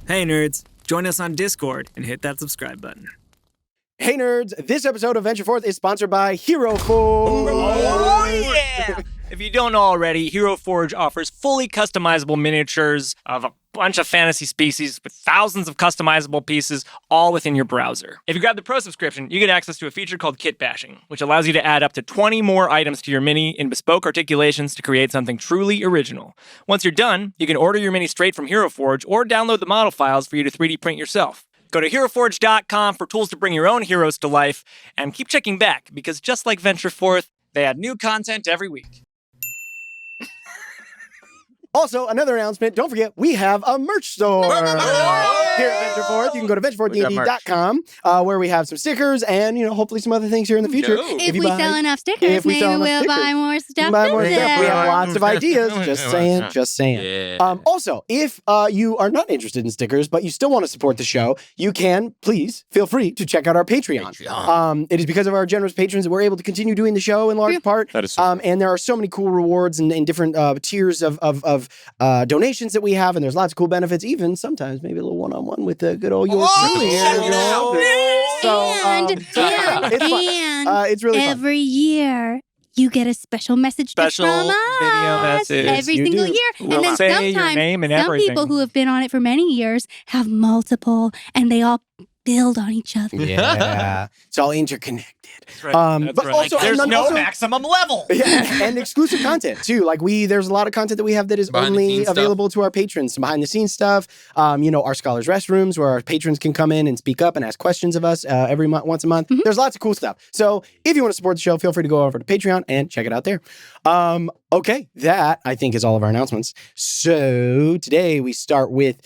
Hey nerds, join us on Discord and hit that subscribe button. Hey nerds, this episode of Venture Forth is sponsored by Hero Forge. Oh yeah! If you don't know already, Hero Forge offers fully customizable miniatures of a bunch of fantasy species with thousands of customizable pieces, all within your browser. If you grab the Pro subscription, you get access to a feature called Kit Bashing, which allows you to add up to 20 more items to your mini in bespoke articulations to create something truly original. Once you're done, you can order your mini straight from Hero Forge or download the model files for you to 3D print yourself. Go to HeroForge.com for tools to bring your own heroes to life, and keep checking back, because just like Venture Forth, they add new content every week. Also, another announcement, don't forget, we have a merch store here at Venture Forth. You can go to ventureforthdnd.com, where we have some stickers and, hopefully some other things here in the future. If we sell enough stickers, maybe we'll buy more stuff. We have lots of ideas. Just saying. Yeah. Also, if you are not interested in stickers, but you still want to support the show, you can, please, feel free to check out our Patreon. It is because of our generous patrons that we're able to continue doing the show in large part. That is so and there are so many cool rewards and different tiers of donations that we have, and there's lots of cool benefits, even sometimes maybe a little one-on-one with the good old yours truly here. It's really fun. Every year you get a special message from us. Video message. Every single year. We'll and then say your name and some everything. people who have been on it for many years have multiple, and they all build on each other. Yeah. It's all interconnected. That's right. But also, there's and no also, maximum level. Yeah, and exclusive content too. There's a lot of content that we have that is only available to our patrons. Some behind the scenes stuff. Our scholars restrooms where our patrons can come in and speak up and ask questions of us every month, once a month. Mm-hmm. There's lots of cool stuff. So if you want to support the show, feel free to go over to Patreon and check it out there. Okay, that I think is all of our announcements. So today we start with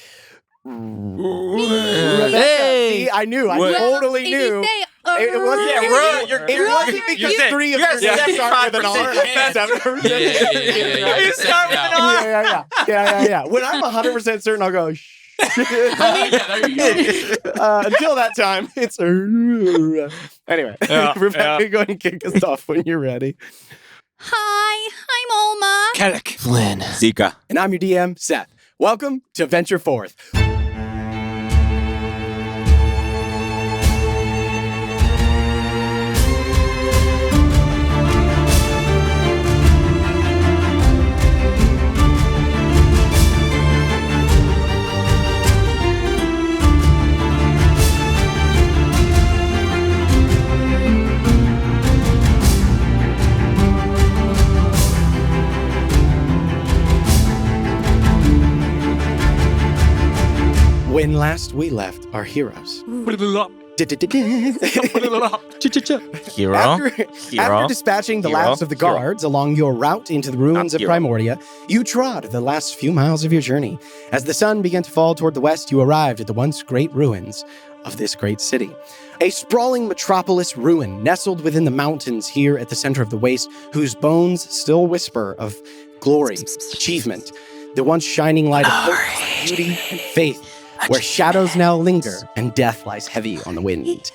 Rebecca. Hey, I knew. I totally knew. It wasn't because three of your steps start with an R. You start with an R. Yeah. When I'm 100% certain, I'll go, shh. Until that time, it's anyway. Rebecca, go ahead and kick us off when you're ready. Hi, I'm Olma. Kellic. Flynn. Zika. And I'm your DM, Seth. Welcome to Venture Forth. When last we left our heroes. Hero. After dispatching the last of the guards along your route into the ruins of Primordia, you trod the last few miles of your journey. As the sun began to fall toward the west, you arrived at the once great ruins of this great city. A sprawling metropolis ruin nestled within the mountains here at the center of the waste, whose bones still whisper of glory, achievement, the once shining light of hope, beauty, and faith, where shadows now linger and death lies heavy on the wind.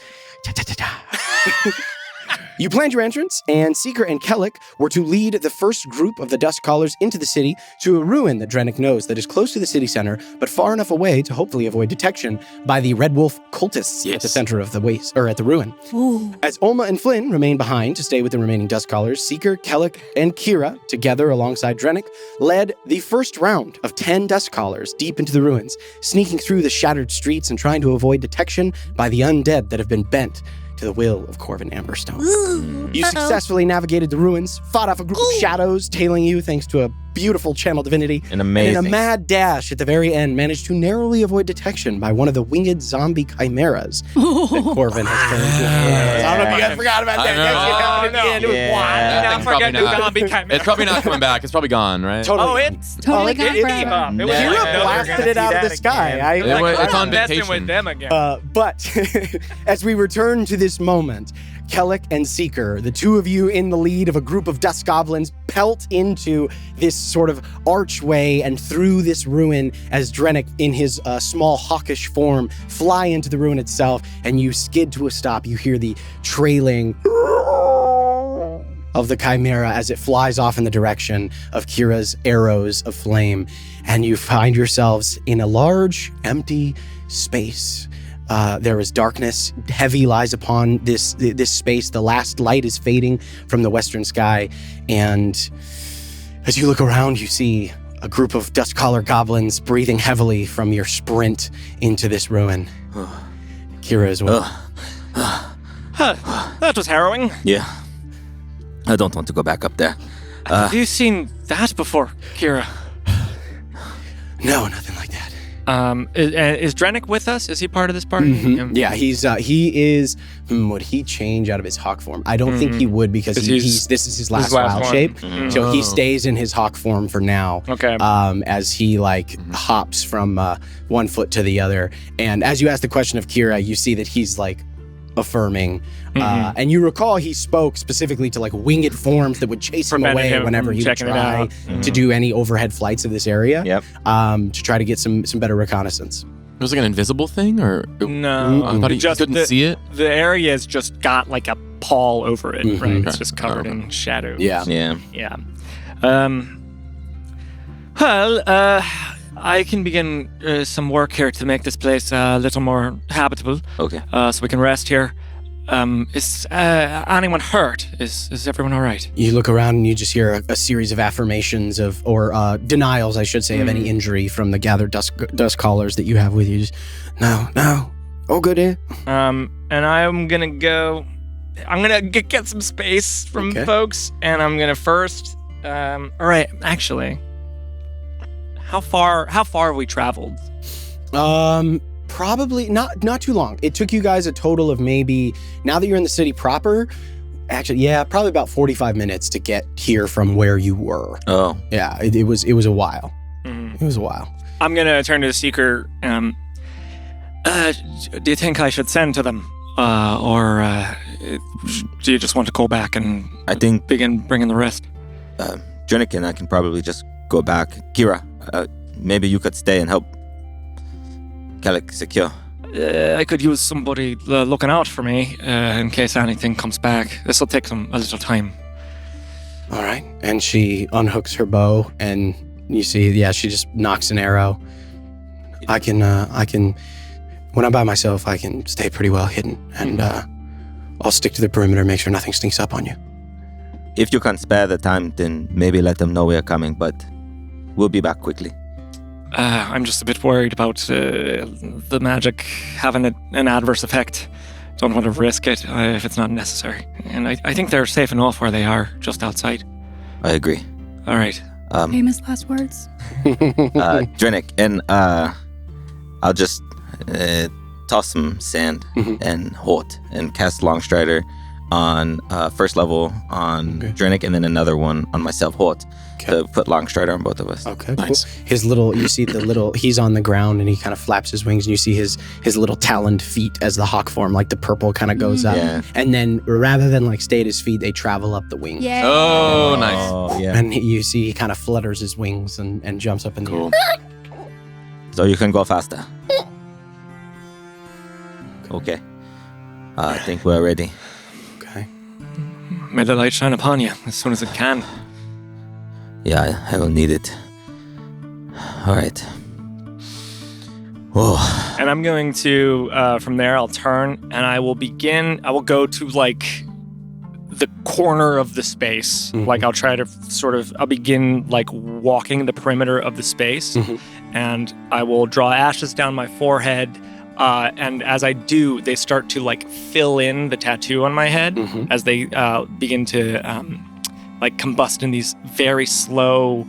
You planned your entrance, and Seeker and Kellic were to lead the first group of the Dust Callers into the city to a ruin that Drennick knows that is close to the city center, but far enough away to hopefully avoid detection by the Red Wolf cultists at the center of the waste, or at the ruin. Ooh. As Olma and Flynn remain behind to stay with the remaining Dust Callers, Seeker, Kellic, and Kira, together alongside Drennick, led the first round of 10 Dust Callers deep into the ruins, sneaking through the shattered streets and trying to avoid detection by the undead that have been bent to the will of Corvin Amberstone. You successfully navigated the ruins, fought off a group of shadows tailing you thanks to a beautiful channel divinity, and in a mad dash at the very end, managed to narrowly avoid detection by one of the winged zombie chimeras that Corvin has turned into. I don't know if you guys forgot about that. It's probably not coming back. It's probably gone, right? Totally. It's totally gone forever. Kira blasted it out of the sky. It's on messing vacation with them again. But as we return to this moment, Kellic and Seeker, the two of you in the lead of a group of dust goblins, pelt into this sort of archway and through this ruin as Drennick, in his small hawkish form, fly into the ruin itself, and you skid to a stop. You hear the trailing of the chimera as it flies off in the direction of Kira's arrows of flame, and you find yourselves in a large, empty space. There is darkness. Heavy lies upon this space. The last light is fading from the western sky, and as you look around, you see a group of dust-collar goblins breathing heavily from your sprint into this ruin. Kira as well. That was harrowing. Yeah. I don't want to go back up there. Have you seen that before, Kira? No, nothing like that. Is Drennick with us? Is he part of this party? Mm-hmm. Yeah, he is. Would he change out of his hawk form? I don't think he would because this is his last wild shape. Mm-hmm. So he stays in his hawk form for now. Okay. As he hops from one foot to the other, and as you ask the question of Kira, you see that he's affirming. And you recall he spoke specifically to winged forms that would chase him away whenever he would try to do any overhead flights of this area. Yep. To try to get some better reconnaissance. It was an invisible thing, or no? I thought he just couldn't see it. The area's just got a pall over it, right? Okay. It's just covered in shadow. Yeah. Yeah. Well, I can begin some work here to make this place a little more habitable. Okay. So we can rest here. Is anyone hurt? Is everyone all right? You look around and you just hear a series of affirmations or denials, I should say, of any injury from the gathered dust callers that you have with you. Just, no, all good here. And I'm gonna go. I'm gonna get some space from folks, and I'm gonna first. All right, actually, how far have we traveled? Probably not too long. It took you guys a total of maybe, now that you're in the city proper, actually, probably about 45 minutes to get here from where you were. Oh. Yeah, it was a while. Mm-hmm. It was a while. I'm gonna turn to the Seeker. Do you think I should send to them? Or do you just want to go back and I think begin bringing the rest? Drennick and I can probably just go back. Kira, maybe you could stay and help Kellic secure. I could use somebody looking out for me in case anything comes back. This will take a little time. All right. And she unhooks her bow, and you see, she just knocks an arrow. I can, when I'm by myself, I can stay pretty well hidden, and I'll stick to the perimeter, make sure nothing sneaks up on you. If you can spare the time, then maybe let them know we are coming, but we'll be back quickly. I'm just a bit worried about the magic having an adverse effect. Don't want to risk it if it's not necessary. And I think they're safe enough where they are, just outside. I agree. All right. Famous last words. Drennick, and I'll just toss some sand and Hort and cast Longstrider on first level on Drennick, and then another one on myself, Hort. To put Longstrider on both of us. Okay, nice. Cool. You see he's on the ground and he kind of flaps his wings, and you see his little taloned feet as the hawk form, the purple kind of goes up. Yeah. And then rather than stay at his feet, they travel up the wings. Yeah. Oh, nice. Oh, yeah. And you see he kind of flutters his wings and jumps up in the air. So you can go faster. Okay. I think we're ready. Okay. May the light shine upon you as soon as it can. Yeah, I will need it. All right. Whoa. And I'm going to, from there, I'll turn and I will go to the corner of the space. Mm-hmm. I'll try to I'll begin walking the perimeter of the space, and I will draw ashes down my forehead. And as I do, they start to fill in the tattoo on my head as they begin to combust in these very slow,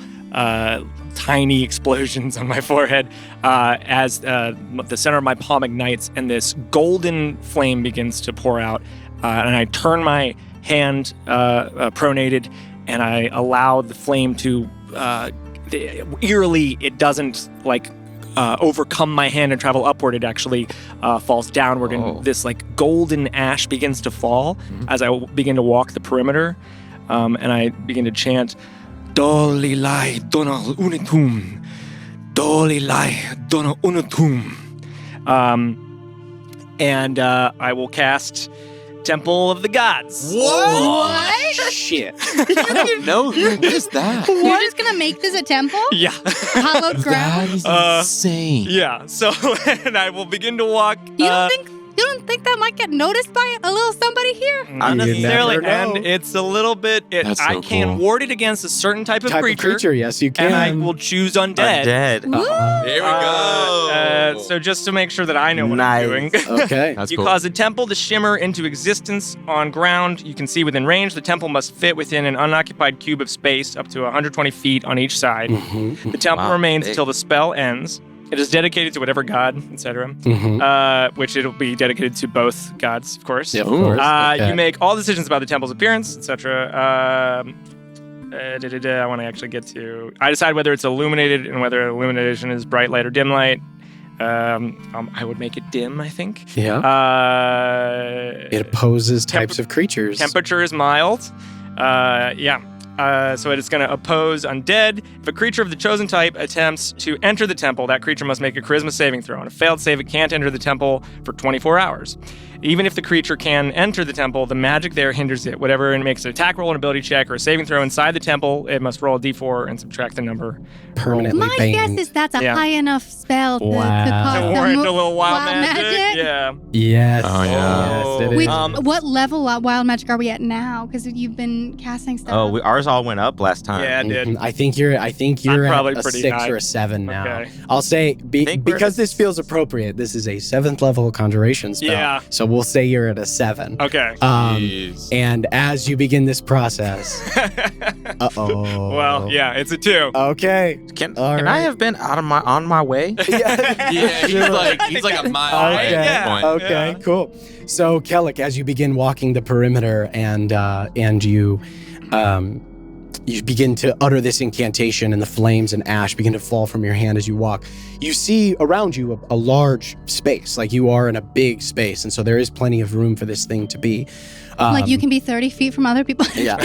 tiny explosions on my forehead as the center of my palm ignites and this golden flame begins to pour out. And I turn my hand pronated, and I allow the flame to eerily, it doesn't overcome my hand and travel upward. It actually falls downward, and this golden ash begins to fall as I begin to walk the perimeter. And I begin to chant, Doli lai dona unitum, Doli lai dona unitum. And I will cast Temple of the Gods. What? Shit. I don't know. What is that? You're just gonna make this a temple? Yeah. Hallowed ground? That is insane. Yeah. So, and I will begin to walk. You don't think that might get noticed by a little somebody here? Not You necessarily, never know. and it's a little bit. That's so I can cool. ward it against a certain type of creature, Yes, you can. and I will choose undead. Undead. There we go. So just to make sure that I know what Nice. I'm doing. Okay. That's You cool. cause a temple to shimmer into existence on ground you can see within range. The temple must fit within an unoccupied cube of space up to 120 feet on each side. Mm-hmm. The temple Wow, remains big. until the spell ends. It is dedicated to whatever god, etc. Mm-hmm. Which it'll be dedicated to both gods, of course. Yeah, of Ooh. course. Okay. You make all decisions about the temple's appearance, etc. I want to actually get to. I decide whether it's illuminated and whether illumination is bright light or dim light. I would make it dim, I think. Yeah. It opposes types of creatures. Temperature is mild. So it is going to oppose undead. If a creature of the chosen type attempts to enter the temple, that creature must make a charisma saving throw. On a failed save, it can't enter the temple for 24 hours. Even if the creature can enter the temple, the magic there hinders it. Whatever it makes an attack roll, an ability check, or a saving throw inside the temple, it must roll a d4 and subtract the number. Permanently My banned. guess is that's a Yeah. high enough spell to Wow. cause To some warrant a little wild magic. Yeah. Yes. Oh, yeah. Yes, it is. Wait, Um, what level of wild magic are we at now? Because you've been casting stuff. Oh, ours all went up last time. Yeah, it did. Mhm. I think you're I'm probably at a pretty 6 high. or a 7 now. Okay. I'll say Think we're because at this feels appropriate. This is a 7th level conjuration spell. Yeah. So we'll say you're at a 7. Okay. Jeez. And as you begin this process, uh-oh. Well, yeah, it's a 2. Okay. Can All I right. have been on my way? Yeah. Yeah, he's like a mile away Okay. at Yeah. this point. Okay. Yeah. Cool. So Kellic, as you begin walking the perimeter and you begin to utter this incantation, and the flames and ash begin to fall from your hand as you walk, you see around you a large space. Like you are in a big space, and so there is plenty of room for this thing to be. Like you can be 30 feet from other people. Yeah.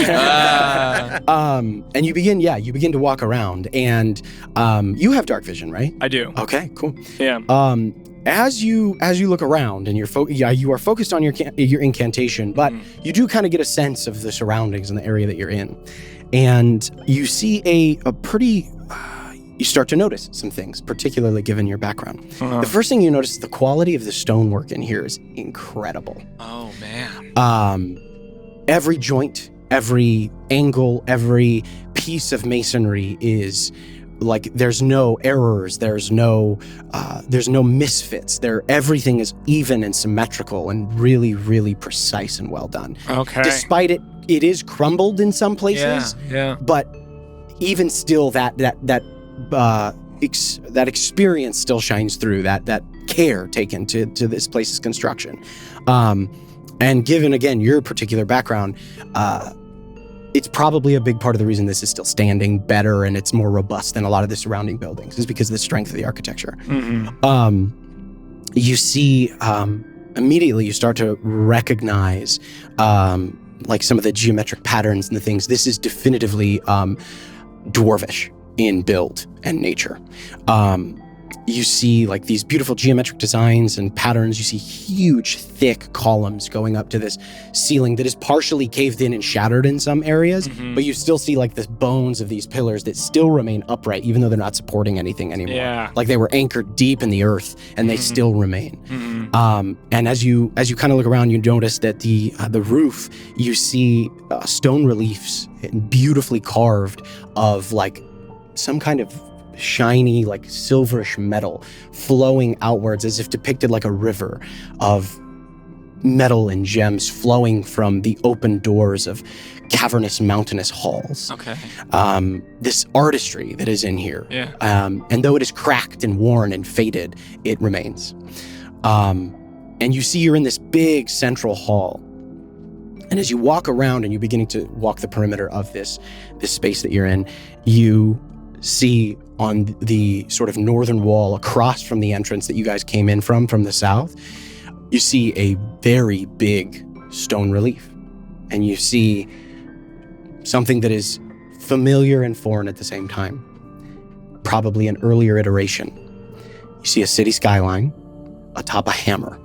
And you begin to walk around, and you have dark vision, right? I do. Okay, cool. Yeah. As you look around, and you are focused on your incantation, but you do kind of get a sense of the surroundings and the area that you're in, and you see a pretty. You start to notice some things, particularly given your background. The first thing you notice is the quality of the stonework in here is incredible. Oh, man. Every joint, every angle, every piece of masonry is like there's no errors, there's no misfits. Everything is even and symmetrical and really, really precise and well done. Okay. Despite it is crumbled in some places, Yeah. but even still that experience still shines through, that care taken to this place's construction. And given, again, your particular background, it's probably a big part of the reason this is still standing better and it's more robust than a lot of the surrounding buildings is because of the strength of the architecture. You see, immediately you start to recognize like some of the geometric patterns and the things. This is definitively dwarvish in build and nature. You see like these beautiful geometric designs and patterns. You see huge, thick columns going up to this ceiling that is partially caved in and shattered in some areas, but you still see like the bones of these pillars that still remain upright, even though they're not supporting anything anymore. Yeah. Like they were anchored deep in the earth, and they still remain. And as you kind of look around, you notice that the roof, you see stone reliefs beautifully carved of like some kind of shiny, like silverish metal flowing outwards as if depicted like a river of metal and gems flowing from the open doors of cavernous mountainous halls. Okay. This artistry that is in here. Yeah. And though it is cracked and worn and faded, it remains. And you see you're in this big central hall. And as you walk around and you're beginning to walk the perimeter of this space that you're in, you see on the sort of northern wall across from the entrance that you guys came in from the south, you see a very big stone relief. And you see something that is familiar and foreign at the same time. Probably an earlier iteration. You see a city skyline atop a hammer.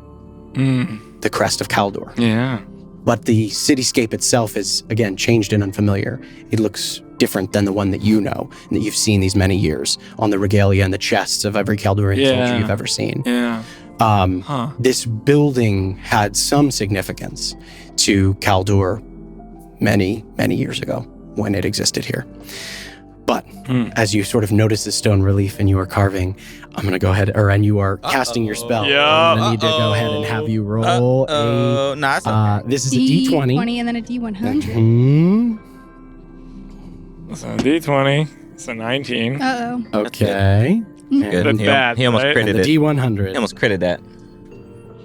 The crest of Kaldor. Yeah. But the cityscape itself is, again, changed and unfamiliar. It looks different than the one that you know and that you've seen these many years on the regalia and the chests of every Kaldurian soldier you've ever seen. Yeah. This building had some significance to Kaldur many, many years ago when it existed here. But as you sort of notice the stone relief and you are carving, I'm going to go ahead, and you are casting your spell. Yeah. I'm going to need to go ahead and have you roll this is a D20. D20 and then a D100. So D20. It's a 19. Uh-oh. Okay. Good. That's bad, He almost right? critted The it. D100. He almost critted that.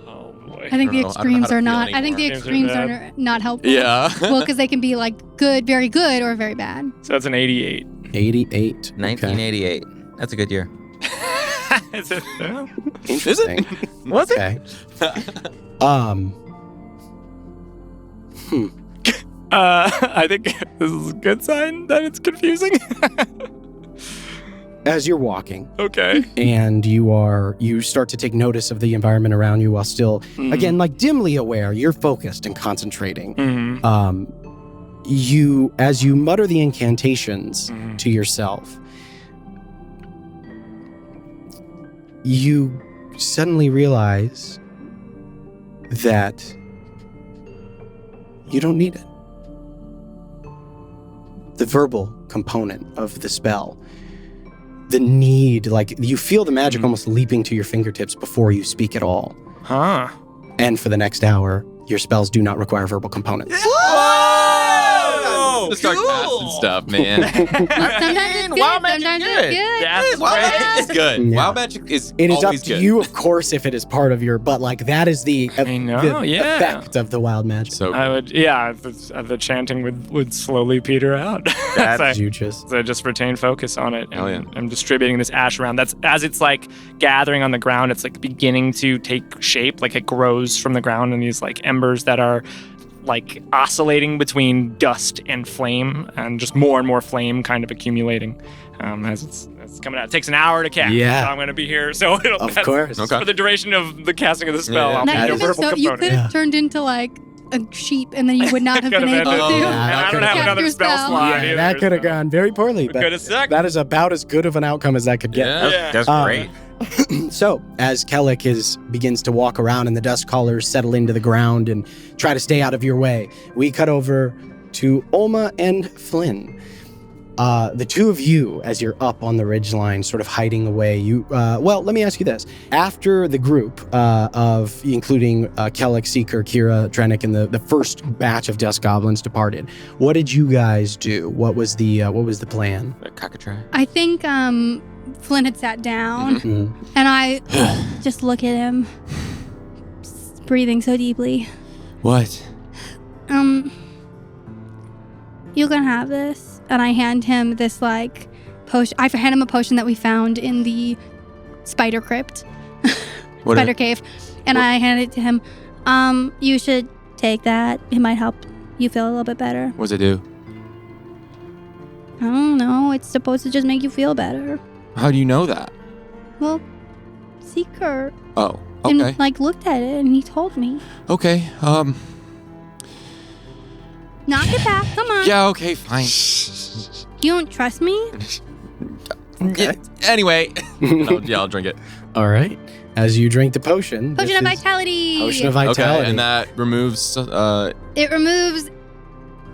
Oh boy. I think the I don't know. I don't know extremes how are to not. feel I think the anymore. extremes Extremes are not helpful. Yeah. Well, because they can be like good, very good, or very bad. So that's an 88. 88. 1988. That's a good year. Is it? Yeah. Interesting. Was it? Okay. I think this is a good sign that it's confusing. As you're walking Okay. and you start to take notice of the environment around you while still, again, like dimly aware, you're focused and concentrating. As you mutter the incantations to yourself, you suddenly realize that you don't need it. The verbal component of the spell, the need, like you feel the magic almost leaping to your fingertips before you speak at all. Huh. And for the next hour, your spells do not require verbal components. Just start casting stuff, man. Sometimes it's good. Sometimes it's good. That's Wild great. magic is good. Yeah. Wild magic is It is up always to good. you, of course, if it is part of your, but like that is the, I know, yeah. effect of the wild magic. So I would, the chanting would slowly peter out. That's so, you just. so just retain focus on it. Hell yeah. And I'm distributing this ash around. That's as it's like gathering on the ground, it's like beginning to take shape, like it grows from the ground in these like embers that are like oscillating between dust and flame, and just more and more flame kind of accumulating as it's coming out. It takes an hour to cast. Yeah. So I'm going to be here. So it'll, Of course. Okay. for the duration of the casting of the spell, Yeah. I'll That be could a have been verbal so, you component. could have turned into like a sheep, and then you would not have been Could've able ended. to. Yeah, And I don't could've have cast another your spell spell. slot Yeah, either. that could have so- gone very poorly, but coulda sucked. that is about as good of an outcome as that could get. Yeah. That's Uh, great. So, as Kellic begins to walk around and the dust collars settle into the ground and try to stay out of your way, we cut over to Olma and Flynn. The two of you, as you're up on the ridgeline, sort of hiding away, let me ask you this. After the group including Kellic, Seeker, Kira, Drennick, and the first batch of dust goblins departed, what did you guys do? What was the plan? Cockatoo. I think Flynn had sat down, Mhm. and I just look at him, breathing so deeply. what? You can have this. And I hand him this like potion. I hand him a potion that we found in the spider crypt, What? spider cave, and I hand it to him. You should take that. It might help you feel a little bit better. What does it do? I don't know. It's supposed to just make you feel better. How do you know that? Well, Seeker Oh, and okay. like looked at it and he told me. Okay. Knock it back. Come on. Yeah. Okay. Fine. You don't trust me? Okay. Anyway. I'll drink it. All right. As you drink the potion. Potion this of is vitality. Potion of vitality. Okay, and that removes. It removes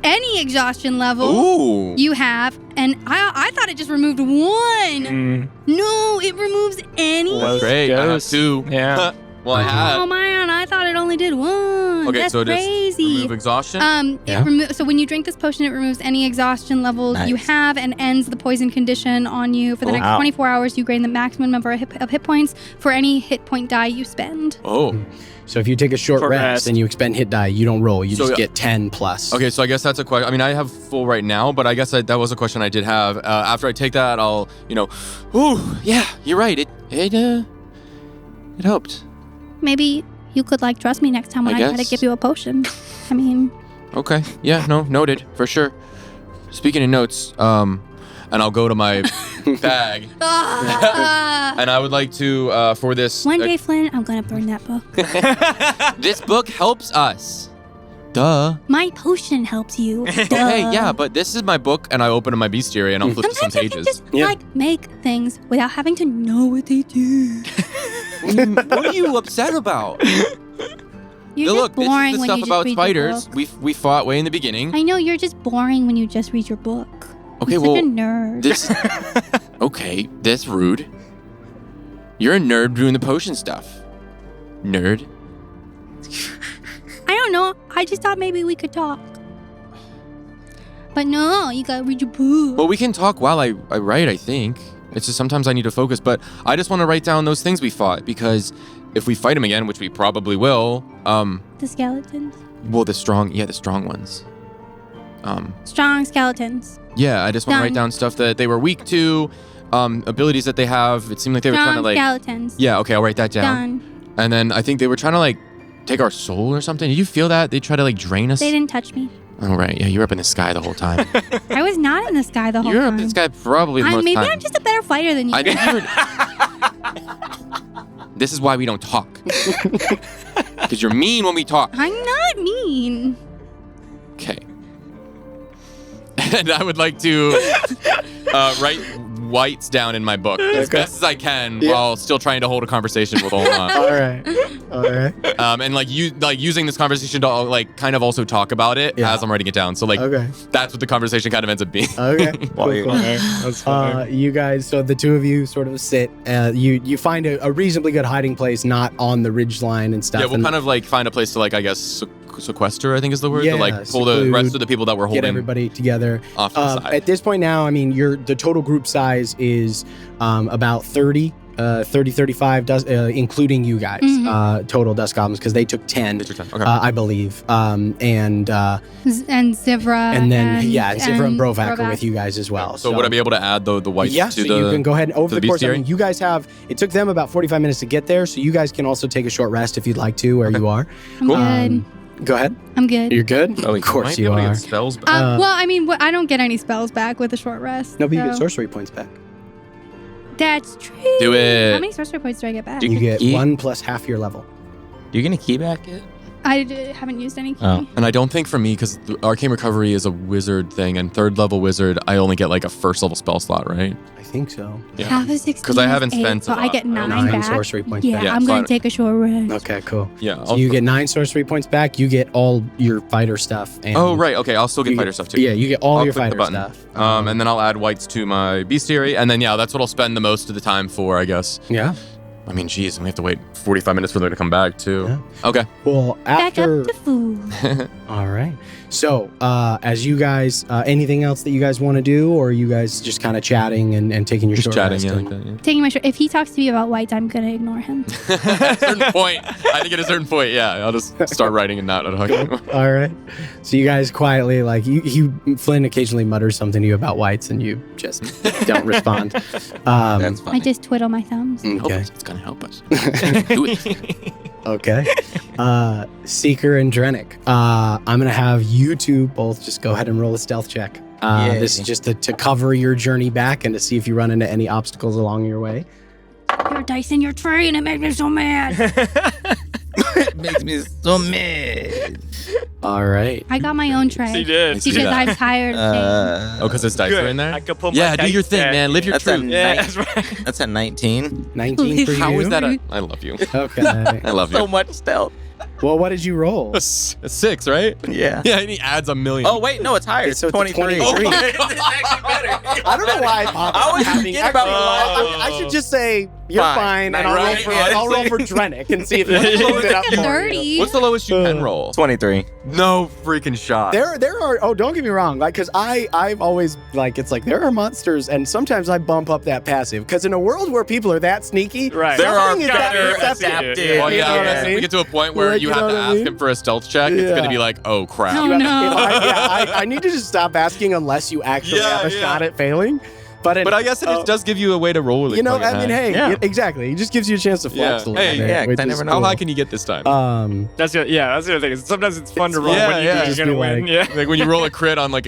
any exhaustion level Ooh. you have, and I thought it just removed one. No, it removes any. Well, Great. I have Ghost. 2. Yeah. Well, I had. Oh man, I thought it only did one. Okay, That's so just crazy. remove exhaustion. Yeah. So when you drink this potion, it removes any exhaustion level you Nice. have and ends the poison condition on you. For the next Wow. 24 hours, you gain the maximum number of hit points for any hit point die you spend. Oh. So if you take a short rest and you expend hit die, you don't roll. You So, just get 10 plus. Okay, so I guess that's a question. I mean, I have full right now, but I guess that was a question I did have. After I take that, I'll, ooh, yeah, you're right. It helped. Maybe you could trust me next time when I I try to guess. give you a potion. I mean, Okay, yeah, no, noted for sure. Speaking of notes, and I'll go to my bag, and I would like to for this. one day, Flynn, I'm gonna burn that book. This book helps us Duh. My potion helps you. Duh. Okay, yeah, but this is my book, and I open my bestiary, and I'll flip to some Sometimes you can pages. just make things without having to know what they do. What are you upset about? You're Look, just this boring is the when stuff you just about read spiders. your book. We fought way in the beginning. I know you're just boring when you just read your book. Okay, You're well, such a nerd. this. Okay, that's rude. You're a nerd doing the potion stuff. Nerd. I don't know. I just thought maybe we could talk. But no, you gotta read your book. Well, we can talk while I write, I think. It's just sometimes I need to focus, but I just want to write down those things we fought, because if we fight them again, which we probably will, The skeletons. well, the strong ones. Strong skeletons. Yeah, I just want to write Done. down stuff that they were weak to, abilities that they have. It seemed like they were trying to Strong like. skeletons. Yeah, okay, I'll write that down. Done. And then I think they were trying to like take our soul or something. Did you feel that? They try to like drain us? They didn't touch me. Oh, right. Yeah, you were up in the sky the whole time. I was not in the sky the whole you were time. up in the sky probably the most Maybe time. I'm just a better fighter than you. I think you were... This is why we don't talk. Because you're mean when we talk. I'm not mean. Okay. And I would like to write whites down in my book as best as I can while still trying to hold a conversation with Olma. All right. And like using this conversation to like kind of also talk about it as I'm writing it down. So like that's what the conversation kind of ends up being. Okay. That's funny. You guys, so the two of you sort of sit. You find a reasonably good hiding place, not on the ridge line and stuff. Yeah, we'll kind of like find a place to like, I guess, sequester, I think is the word, to like pull the seclude, rest of the people that we're holding get everybody together. off to the side. At this point now, I mean, the total group size is about 30, 35, including you guys, total dust goblins, because they took 10, Okay. I believe. And Zivra. and then, Zivra and Brovac are with you guys as well. So would I be able to add the whites Yeah, to so the you can go ahead and over to the course. I bestiary? mean, you guys have. It took them about 45 minutes to get there, so you guys can also take a short rest if you'd like to, where you are. I'm good. Go ahead. I'm good. You're good. Oh, of course Might be you able to are. get spells back. Well, I mean, I don't get any spells back with a short rest. No, but you get so- sorcery points back. That's true. Do it. How many sorcery points do I get back? You get key? 1 plus half your level. You gonna key back it? I haven't used any key. Oh. And I don't think for me, because Arcane Recovery is a wizard thing, and 3rd level wizard, I only get like a 1st level spell slot, right? I think so. Yeah. Half of 16 'Cause I haven't is 8, spent so a I lot. get 9 9 back. sorcery points yeah, back. Yeah, I'm so going I- to take a short rest. Okay, cool. Yeah. So you get 9 sorcery points back. You get all your fighter stuff. And Oh, right. Okay, I'll still get you fighter get- stuff too. Yeah, you get all I'll your click the fighter button. stuff. And then I'll add whites to my bestiary, and then that's what I'll spend the most of the time for, I guess. Yeah. I mean, geez, we have to wait 45 minutes for them to come back too. Yeah. Okay. Well, Back after. up to food. All right. So, as you guys, anything else that you guys want to do, or are you guys just kind of chatting and taking your Just short chatting, rest yeah, and- like that, yeah. Taking my short. If he talks to me about whites, I'm going to ignore him. At a certain point, I think at a certain point, I'll just start writing and not talking. All right. So you guys quietly, like Flynn occasionally mutters something to you about whites, and you just don't respond. That's I funny. just twiddle my thumbs. Okay. It's gonna help us. Do it. Okay. Seeker and Drennick. I'm gonna have you two both just go ahead and roll a stealth check. Yay. This is just to cover your journey back and to see if you run into any obstacles along your way. Your dice in your tray, and it makes me so mad. It makes me so mad. All right. I got my own tray. She did. Because I'm tired of saying. Oh, because his dice are in there? I could put my Yeah, do dice your thing, back. man. Live your That's a truth. Yeah, nice- that's right. That's a 19. 19 for you. How is that I love you. Okay. I love you. So much stealth. Well, what did you roll? A 6, right? Yeah. Yeah, and he adds a million. Oh wait, no, it's higher. It's So it's a 23. 23. I don't know why I thought I always having forget about I should just say you're fine, Fine. and I'll roll Right, for honestly. I'll roll for Drennick and see if he blows it up for you. 30. What's the lowest you can roll? 23. No freaking shot. There are. Oh, don't get me wrong. Like, cause I've always like it's like there are monsters, and sometimes I bump up that passive. Cause in a world where people are that sneaky, Right. There are nothing is that counter perceptive. adapted. Well, You yeah, know I what I guess if mean? we get to a point where Like, you you have know to what I ask mean? him for a stealth check, it's Yeah. going to be like, oh, crap. No. You have- I need to just stop asking unless you actually Yeah, have a yeah. shot at failing. But I guess it does give you a way to roll with it. You know, I mean, hey, Yeah. exactly. It just gives you a chance to flex a little Hey, bit. yeah, 'cause which I is never know. How cool. high can you get this time? That's the other thing. Sometimes it's fun to roll Yeah, when you yeah. think Just you're gonna be win. like- Yeah. Like when you roll a crit on like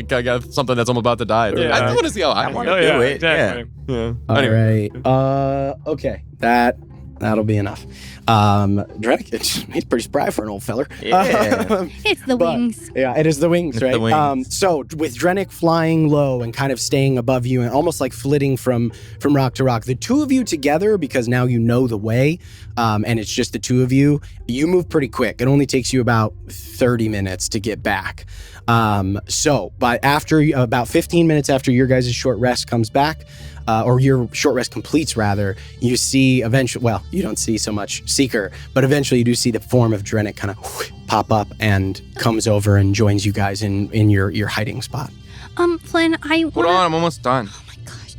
something that's almost about to die. Yeah. I want to see how high. I I wanna want do yeah, it, exactly. Yeah. All Anyway. right. Okay. That That'll be enough. Drenick, he's pretty spry for an old feller. Yeah. It's the wings. Yeah, it is the wings, It's right? the wings. So with Drenick flying low and kind of staying above you and almost like flitting from rock to rock, the two of you together, because now you know the way, and it's just the two of you, you move pretty quick. It only takes you about 30 minutes to get back. But after about 15 minutes after your guys' short rest comes back, or your short rest completes rather, you see eventually, well, you don't see so much Seeker, but eventually you do see the form of Drenick kind of pop up and comes over and joins you guys in your hiding spot. Flynn, Hold on, I'm almost done. Oh my gosh.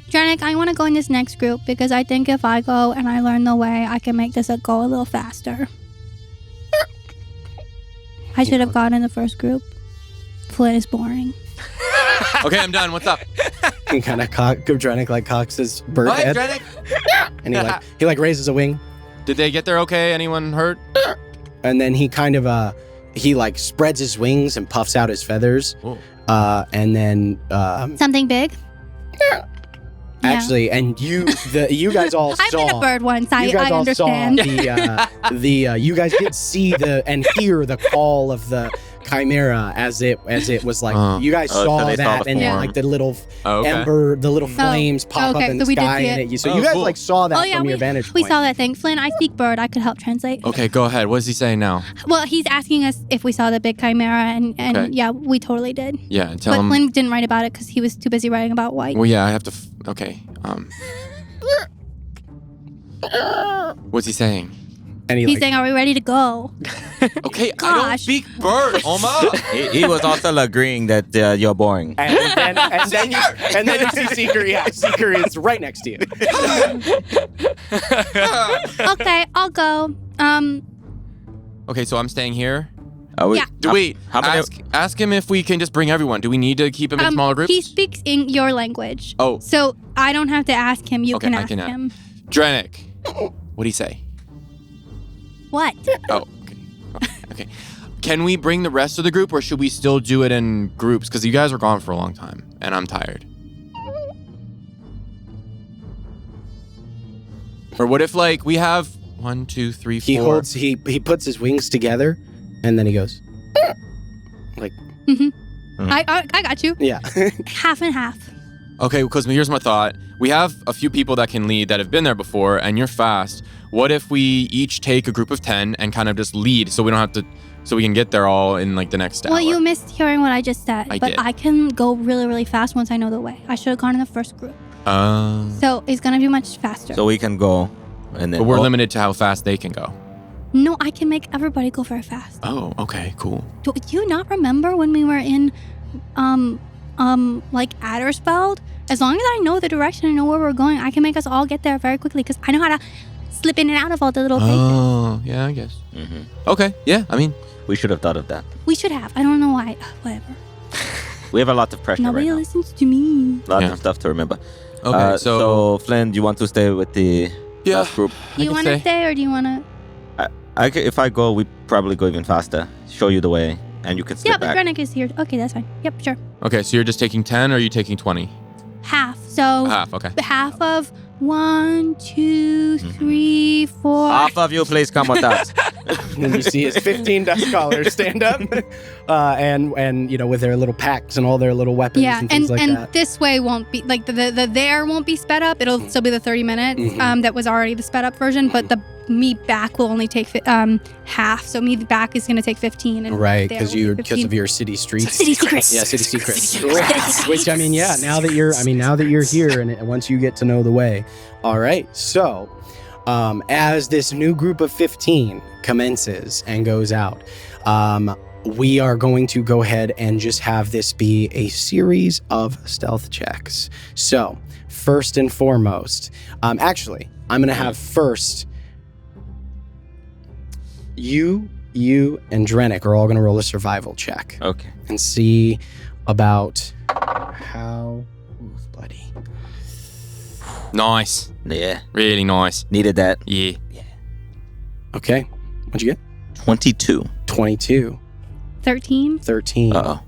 Drenick, I want to go in this next group because I think if I go and I learn the way, I can make this go a little faster. I should have gone in the first group. Flynn is boring. Okay, I'm done. What's up? He kind of Drenick like cocks his bird What, head, Drenick? and he raises a wing, Did they get there okay? Anyone hurt? and then he kind of he like spreads his wings and puffs out his feathers, Whoa. and then Something big? actually, and you guys all I've saw. been a bird once. You guys I all understand. saw you guys did see and hear the call of the chimera as it was like you guys so saw they saw that the and form. like the little Okay. ember, the little flames pop up okay, in so the we did sky see and it. at you. So Oh, you guys cool. like saw that Oh, yeah, from your vantage point. we saw that thing. Flynn, I speak bird. I could help translate. Okay, go ahead. What is he saying now? Well, he's asking us if we saw the big chimera, and Okay. yeah, we totally did. Yeah, tell But him. Flynn didn't write about it because he was too busy writing about white. Well, yeah, I have to. Okay. What's he saying? And He's saying, "Are we ready to go?" Okay, I don't Gosh. speak bird, Oma. He was also agreeing that you're boring. and then you see Seeker. Yeah, Seeker is right next to you. Okay, I'll go. Okay, so I'm staying here. Yeah. Wait, how many- ask him if we can just bring everyone. Do we need to keep him in smaller groups? He speaks in your language. Oh. So I don't have to ask him. You Okay, can I ask can him. Drenick, what'd he say? What? Oh, okay. Can we bring the rest of the group, or should we still do it in groups? Because you guys were gone for a long time, and I'm tired. Or what if, like, we have 1, 2, 3, 4. He puts his wings together, and then he goes like I got you. yeah. Half and half. Okay, because here's my thought. We have a few people that can lead that have been there before, and you're fast. What if we each take a group of 10 and kind of just lead, so we don't have to, so we can get there all in like the next hour? Well, you missed hearing what I just said, I but did. I can go really, really fast once I know the way. I should have gone in the first group. So it's gonna be much faster. So we can go, and then. But we're limited to how fast they can go. No, I can make everybody go very fast. Oh, okay, cool. Do you not remember when we were in, like Adderspeld? As long as I know the direction and know where we're going, I can make us all get there very quickly because I know how to slip in and out of all the little places. Oh, yeah, I guess. Okay, yeah, I mean, We should have thought of that. We should have. I don't know why. Whatever. We have a lot of pressure Nobody right now. listens to me. Lots Yeah. of stuff to remember. okay, So Flynn, do you want to stay with the yeah, last group? Do you can want to stay. stay or do you want to? If I go, we probably go even faster. Show you the way, and you can Yeah, step but back. Grenick is here. Okay, that's fine. Yep, sure. Okay, so you're just taking 10 or are you taking 20? Half. So Half, okay. half of 1, 2, Mm-hmm. 3, 4. Half of you, please come with us. And you see his 15 dust collars stand up, and with their little packs and all their little weapons Yeah, and things like and that. this way won't be like the there won't be sped up. It'll still be the 30 minutes. Mhm. That was already the sped up version, but the me back will only take half. So me back is gonna take 15. And Right, there because will be because 15. of your city streets. City secrets. Yeah, city secrets. City secrets. Which I mean, yeah. Now that you're here, and once you get to know the way, all right. So, as this new group of 15 commences and goes out, we are going to go ahead and just have this be a series of stealth checks. So, first and foremost, actually, I'm gonna have first. You and Drenick are all gonna roll a survival check Okay. and see about how buddy. Nice. Yeah. Really nice. Needed that. Yeah. Okay. What'd you get? 22. 22. 13. 13. Uh-oh.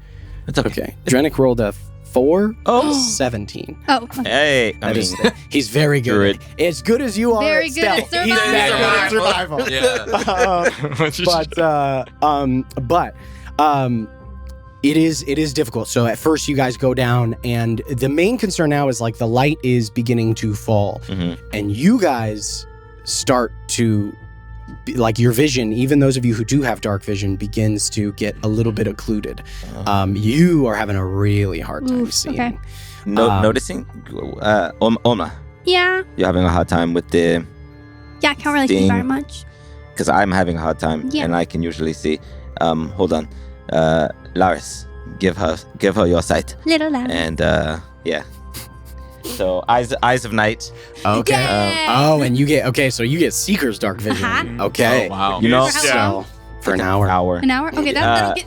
It's okay. Okay. Drenick rolled a 4. Oh. 17. Oh, Hey, He's very good. Druid. As good as you are Very at good at stealth. He's that good at survival. It is difficult. So at first you guys go down, and the main concern now is like the light is beginning to fall, and you guys start to like your vision, even those of you who do have dark vision, begins to get a little bit occluded. You are having a really hard time seeing. Okay. Noticing, Oma, Yeah. you're having a hard time with the, Yeah, I can't really see Ding. very much. because I'm having a hard time, Yeah. and I can usually see. Hold on, Laris, give her your sight, Little lad. and yeah. So eyes of night. Okay. Yeah. And you get so you get Seeker's dark vision. Uh-huh. Okay. Oh, wow. You know, For how long? For an hour. An hour? Okay, that'll be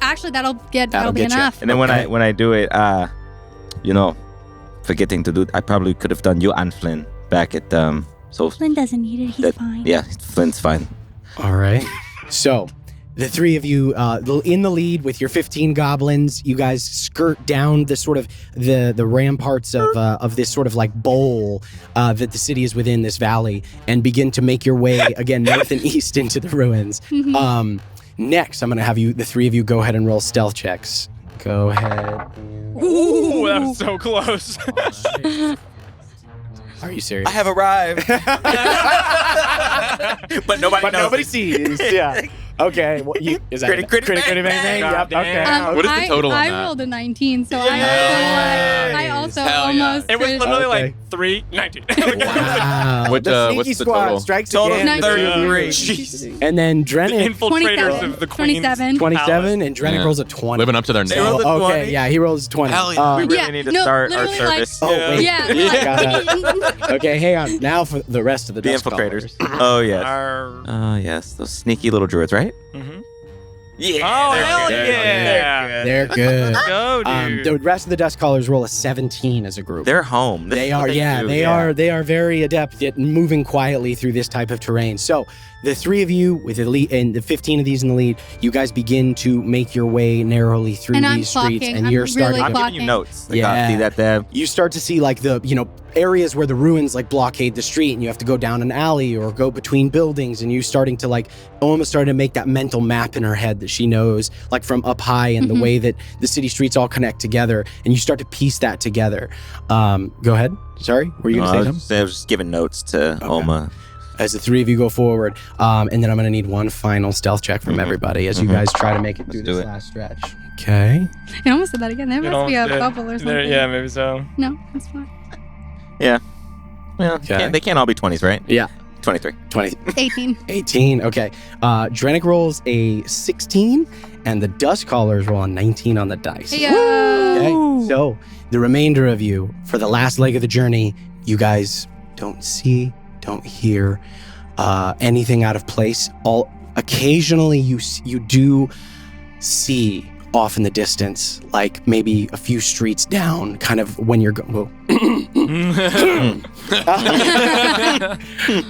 get you. enough. And then when I do it, forgetting to do, I probably could have done you and Flynn back at so. Flynn doesn't need it. He's fine. Yeah, Flynn's fine. All right. So, the three of you in the lead with your 15 goblins, you guys skirt down the sort of the ramparts of this sort of like bowl that the city is within, this valley, and begin to make your way again north and east into the ruins. Next, I'm going to have the three of you go ahead and roll stealth checks. Go ahead. Ooh, that was so close. Are you serious? I have arrived. But nobody knows. Nobody sees. Yeah. Okay. Well, is that Critic, bang? bang. Yep. God Okay. damn. What is the total on I that? rolled a 19, so Yay! I also Hell yeah. almost. It was did- literally Okay. like 319. Wow. What, the what's sneaky the squad total? strikes Total again. 33. Jeez. And then The Drennick, infiltrators of the Queen's 27. 27, and Drennick Yeah. rolls a 20. Living up to their They name. rolled a 20. Okay, yeah, he rolls 20. Hell yeah. We really Yeah, need to no, start our literally, like- service. Oh, wait. Yeah. Okay, hang on. Now for the rest of the The Dust infiltrators. Callers. Oh yes. Arr. Oh yes. Those sneaky little druids, right? Mhm. Yeah. Oh, they're hell good. yeah. They're good. Go, dude. The rest of the Dust Callers roll a 17 as a group. They're home. This They is what are, yeah, do, they are. They are very adept at moving quietly through this type of terrain. So, the three of you with the lead and the 15 of these in the lead, you guys begin to make your way narrowly through And I'm these streets, clocking. and I'm you're really starting. I'm to, giving you Clocking. notes. Like, Yeah. see that there. you start to see like the areas where the ruins like blockade the street, and you have to go down an alley or go between buildings, and you starting to like almost starting to make that mental map in her head that she knows like from up high and the way that the city streets all connect together, and you start to piece that together. Go ahead. Sorry, were you I gonna say was something? just giving notes to Oma. As the three of you go forward, and then I'm gonna need one final stealth check from everybody as you guys try to make it through do this it. last stretch. Okay. I almost said that again. There You must be a don't- bubble or something. Yeah, maybe so. No, it's fine. Yeah. Well, Okay. they can't all be 20s, right? Yeah. 23. 20. 18. 18. Okay. Drennick rolls a 16, and the Dust Callers roll a 19 on the dice. Yeah. Okay. So the remainder of you, for the last leg of the journey, you guys don't see, don't hear anything out of place. Occasionally, you do see off in the distance, like maybe a few streets down, kind of when you're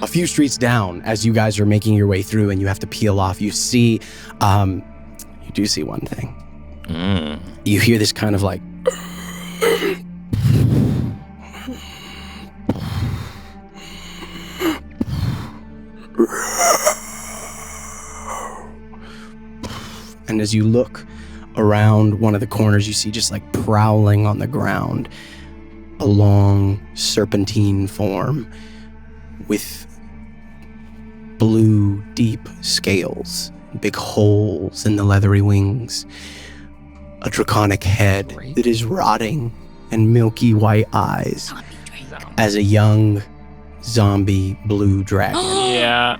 a few streets down as you guys are making your way through, and you have to peel off. You see, you do see one thing. You hear this kind of like. And as you look around one of the corners, you see just like prowling on the ground a long serpentine form with blue, deep scales, big holes in the leathery wings, a draconic head that is rotting, and milky white eyes as a young zombie blue dragon Yeah.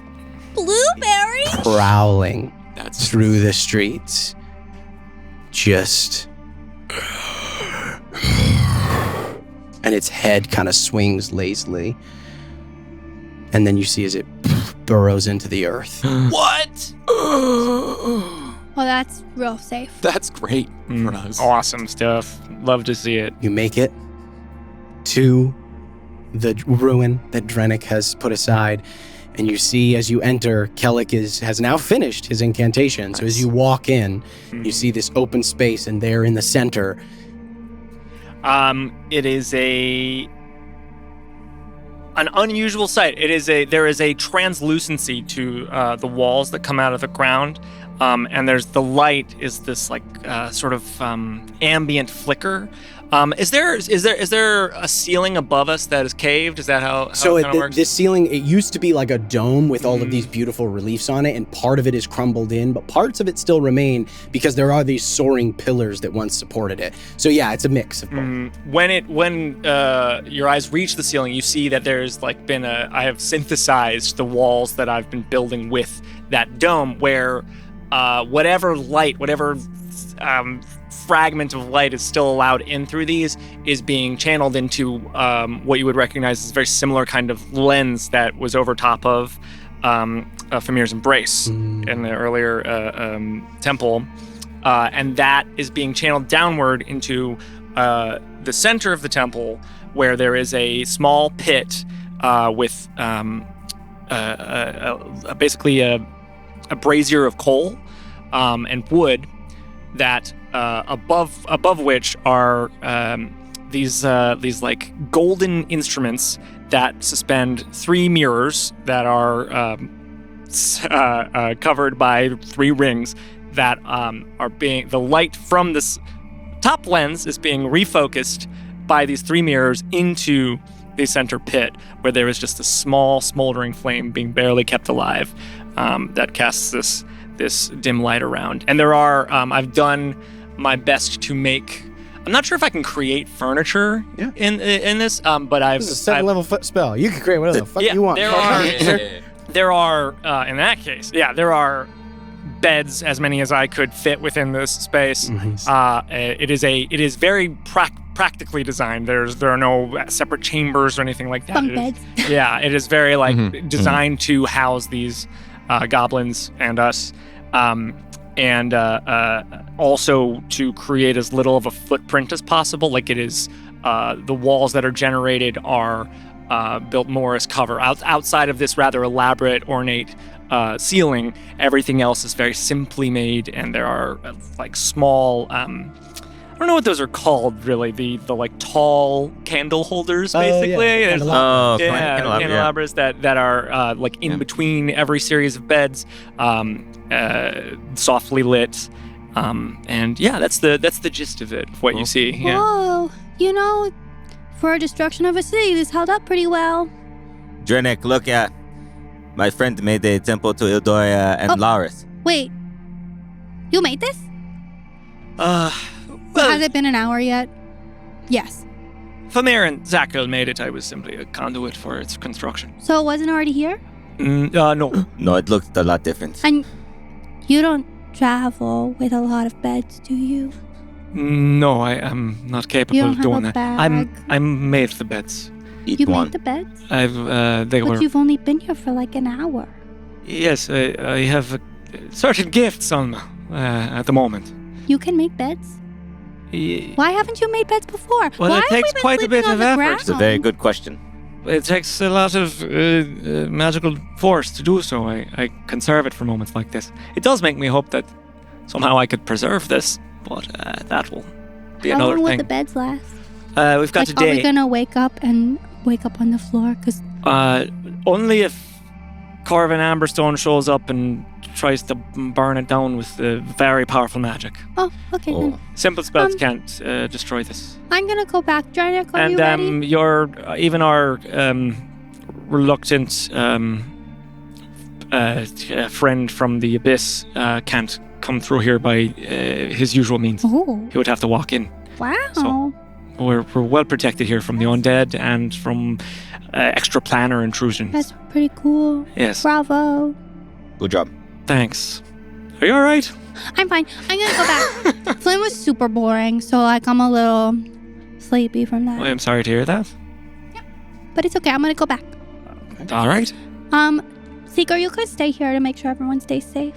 Blueberry? prowling That's through the streets. Just. And its head kind of swings lazily. And then you see as it burrows into the earth. what? Well, that's real safe. That's great for us. Awesome stuff. Love to see it. You make it to the ruin that Drennick has put aside. And you see as you enter, Kellic has now finished his incantation. So as you walk in, you see this open space, and there in the center, It is an unusual sight. There is a translucency to the walls that come out of the ground, and there's the light is this like sort of ambient flicker. Is there a ceiling above us that is caved? Is that how So it kind of works? this ceiling, it used to be like a dome with all of these beautiful reliefs on it, and part of it is crumbled in, but parts of it still remain because there are these soaring pillars that once supported it. So yeah, it's a mix of both. When your eyes reach the ceiling, you see that there's like I have synthesized the walls that I've been building with that dome, where whatever light, whatever fragment of light is still allowed in through these is being channeled into what you would recognize as a very similar kind of lens that was over top of Famir's Embrace in the earlier temple. And that is being channeled downward into the center of the temple, where there is a small pit with basically a brazier of coal and wood that above which are these like golden instruments that suspend 3 mirrors that are covered by 3 rings that are being, the light from this top lens is being refocused by these 3 mirrors into the center pit, where there is just a small smoldering flame being barely kept alive that casts this dim light around. And there are I've done my best to make, I'm not sure if I can create furniture in this, but This is a 7-level spell. You can create whatever the fuck you want. There are in that case, there are beds as many as I could fit within this space. Nice. It is very practically designed. There are no separate chambers or anything like that. Bunk beds. It is very designed to house these goblins and us, and also to create as little of a footprint as possible. Like it is, the walls that are generated are built more as cover. Outside of this rather elaborate, ornate ceiling, everything else is very simply made, and there are like small, I don't know what those are called, really. The like tall candle holders, basically. Candelabras that are like in between every series of beds, softly lit, and that's the gist of it. What you see. Yeah. Whoa, for a destruction of a city, this held up pretty well. Drenik, look at my friend made a temple to Ildoria and Laris. Wait, you made this? Well, has it been an hour yet? Yes. Famir and Zakel made it. I was simply a conduit for its construction. So it wasn't already here? No. No, it looked a lot different. And you don't travel with a lot of beds, do you? No, I am not capable of doing that. Bag. I'm made the beds. Eat you one. made the beds? But you've only been here for like an hour. Yes, I have certain gifts on at the moment. You can make beds? Why haven't you made beds before? Well, Why it takes quite a bit of effort. It's a very good question. It takes a lot of magical force to do so. I conserve it for moments like this. It does make me hope that somehow I could preserve this, but that will be another thing. How long will thing. the beds last? We've got today. Are we gonna wake up on the floor? Cause only if Corvin Amberstone shows up and tries to burn it down with very powerful magic. Oh, okay then. Simple spells can't destroy this. I'm gonna go back. Drenik, are you ready? Even our reluctant friend from the Abyss can't come through here by his usual means. Oh. He would have to walk in. Wow. So we're well protected here from the undead and from extra-planar intrusions. That's pretty cool. Yes. Bravo. Good job. Thanks. Are you all right? I'm fine. I'm gonna go back. Flynn was super boring, so I'm a little sleepy from that. Well, I'm sorry to hear that. Yeah, but it's okay. I'm gonna go back. All right. Seeker, you could stay here to make sure everyone stays safe.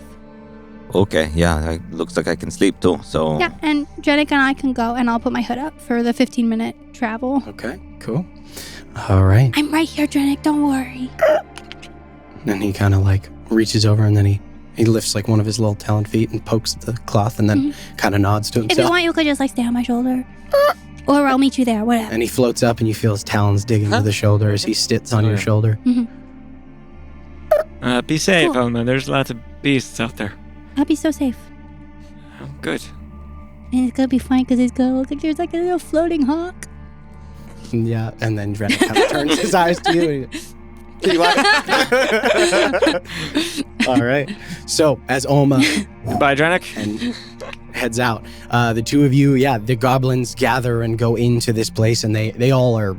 Okay, yeah, looks like I can sleep too, so... Yeah, and Drenik and I can go, and I'll put my hood up for the 15-minute travel. Okay, cool. All right. I'm right here, Drenik. Don't worry. And he kind of reaches over, and then he lifts one of his little talon feet and pokes the cloth, and then kind of nods to himself. If you want, you could just stay on my shoulder. Or I'll meet you there, whatever. And he floats up and you feel his talons dig into the shoulder as he sits on your shoulder. Be safe, Cool. Elma. There's lots of beasts out there. I'll be so safe. Oh, good. And it's gonna be fine because it's gonna look like there's like a little floating hawk. Yeah, and then Drennick kind of turns his eyes to you. And you All right. So as Oma Bye, Drennick. and heads out, the two of you, the goblins gather and go into this place, and they all are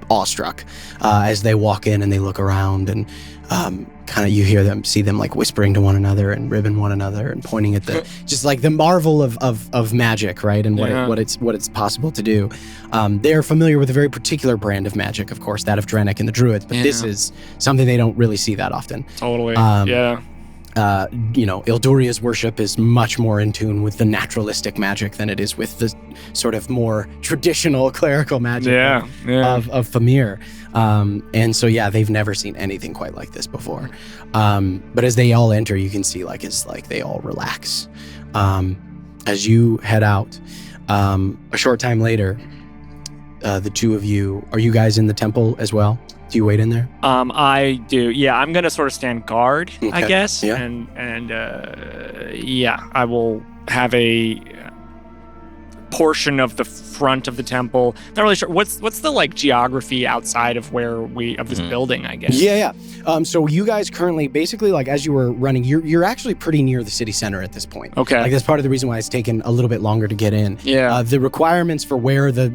awestruck as they walk in and they look around, and kind of you see them like whispering to one another and ribbing one another and pointing at the just like the marvel of magic, right? And what it's possible to do. They're familiar with a very particular brand of magic, of course, that of Drennick and the Druids, but this is something they don't really see that often. Totally. Ilduria's worship is much more in tune with the naturalistic magic than it is with the sort of more traditional clerical magic of Famir. And so, they've never seen anything quite like this before. But as they all enter, you can see they all relax. As you head out, a short time later, the two of you, are you guys in the temple as well? Do you wait in there? I do. Yeah, I'm gonna sort of stand guard, I guess. Yeah. And I will have a portion of the front of the temple. Not really sure. What's the geography outside of this building, I guess? Yeah. So you guys currently, basically, as you were running, you're actually pretty near the city center at this point. Okay. That's part of the reason why it's taken a little bit longer to get in. Yeah. The requirements for where the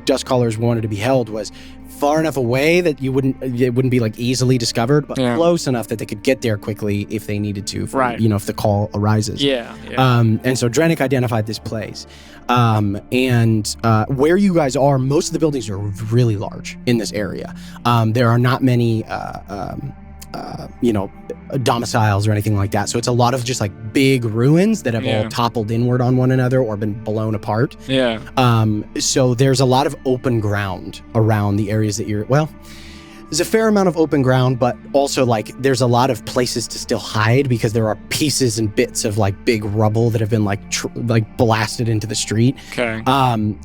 dust callers wanted to be held was far enough away that it wouldn't be easily discovered, but close enough that they could get there quickly if they needed to. If the call arises. Yeah. And so Drennick identified this place. And where you guys are, most of the buildings are really large in this area. There are not many, domiciles or anything like that. So it's a lot of just big ruins that have all toppled inward on one another or been blown apart. Yeah. So there's a lot of open ground around the areas that there's a fair amount of open ground, but also there's a lot of places to still hide because there are pieces and bits of big rubble that have been blasted into the street. Okay. And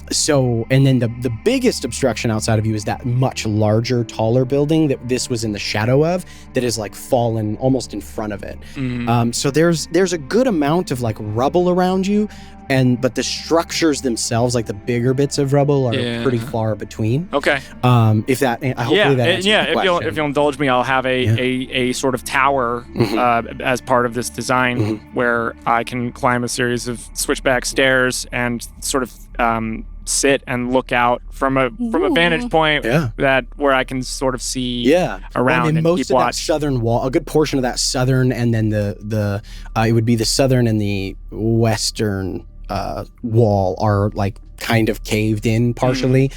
then the biggest obstruction outside of you is that much larger, taller building that this was in the shadow of that is fallen almost in front of it. Mm-hmm. So there's a good amount of rubble around you. But the structures themselves, the bigger bits of rubble, are pretty far between. Okay. If that answers the question. If you'll indulge me, I'll have a sort of tower as part of this design where I can climb a series of switchback stairs and sort of sit and look out from a vantage point where I can sort of see around and most keep of watch. That southern wall, a good portion of that southern, and then the it would be the southern and the western wall are kind of caved in partially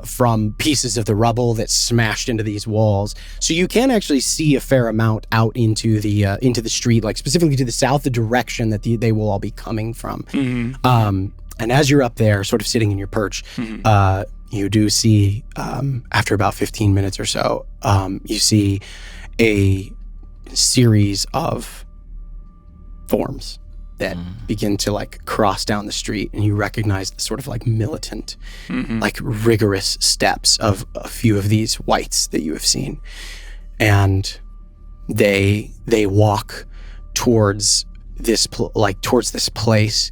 from pieces of the rubble that smashed into these walls. So you can actually see a fair amount out into the street, specifically to the south, the direction that they will all be coming from. And as you're up there, sort of sitting in your perch, you do see, after about 15 minutes or so, you see a series of forms that begin to cross down the street, and you recognize the sort of militant, rigorous steps of a few of these wights that you have seen. And they walk towards this towards this place.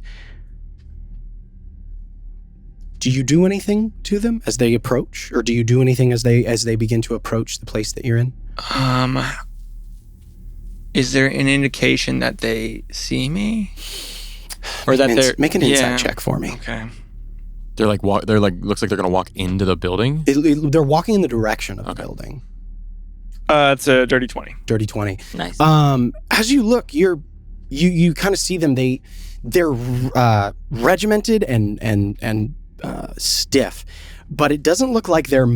Do you do anything to them as they approach, or do you do anything as they begin to approach the place that you're in? Is there an indication that they see me, or that they're make an insight check for me? Okay. They're looks like they're gonna walk into the building. They're walking in the direction of the building. It's a dirty 20. Dirty 20. Nice. As you look, you kind of see them. They're regimented and stiff, but it doesn't look like they're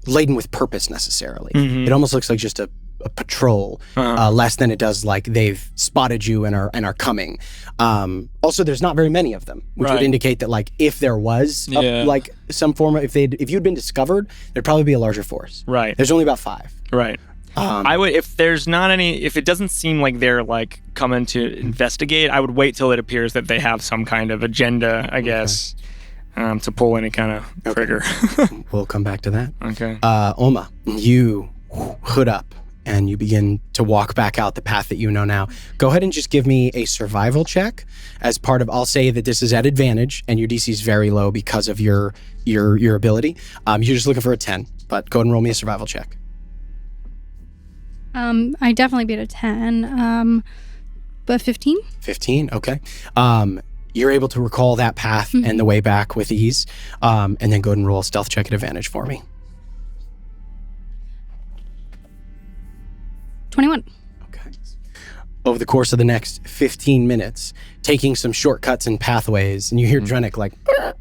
laden with purpose necessarily. It almost looks like just a patrol, less than it does they've spotted you and are coming. Also, there's not very many of them, which would indicate that if there was some form of, if you'd been discovered, there'd probably be a larger force. Right. There's only about 5. Right. I would, if there's not any, if it doesn't seem like they're like coming to investigate, I would wait till it appears that they have some kind of agenda, I guess, to pull any kind of trigger. We'll come back to that. Okay. Oma, you hood up and you begin to walk back out the path that you know now. Go ahead and just give me a survival check as part of, I'll say that this is at advantage and your DC is very low because of your ability. You're just looking for a 10, but go ahead and roll me a survival check. I definitely beat a 10, but 15? 15, okay. You're able to recall that path and the way back with ease, and then go ahead and roll a stealth check at advantage for me. 21. Okay. Over the course of the next 15 minutes, taking some shortcuts and pathways, and you hear Drennick like,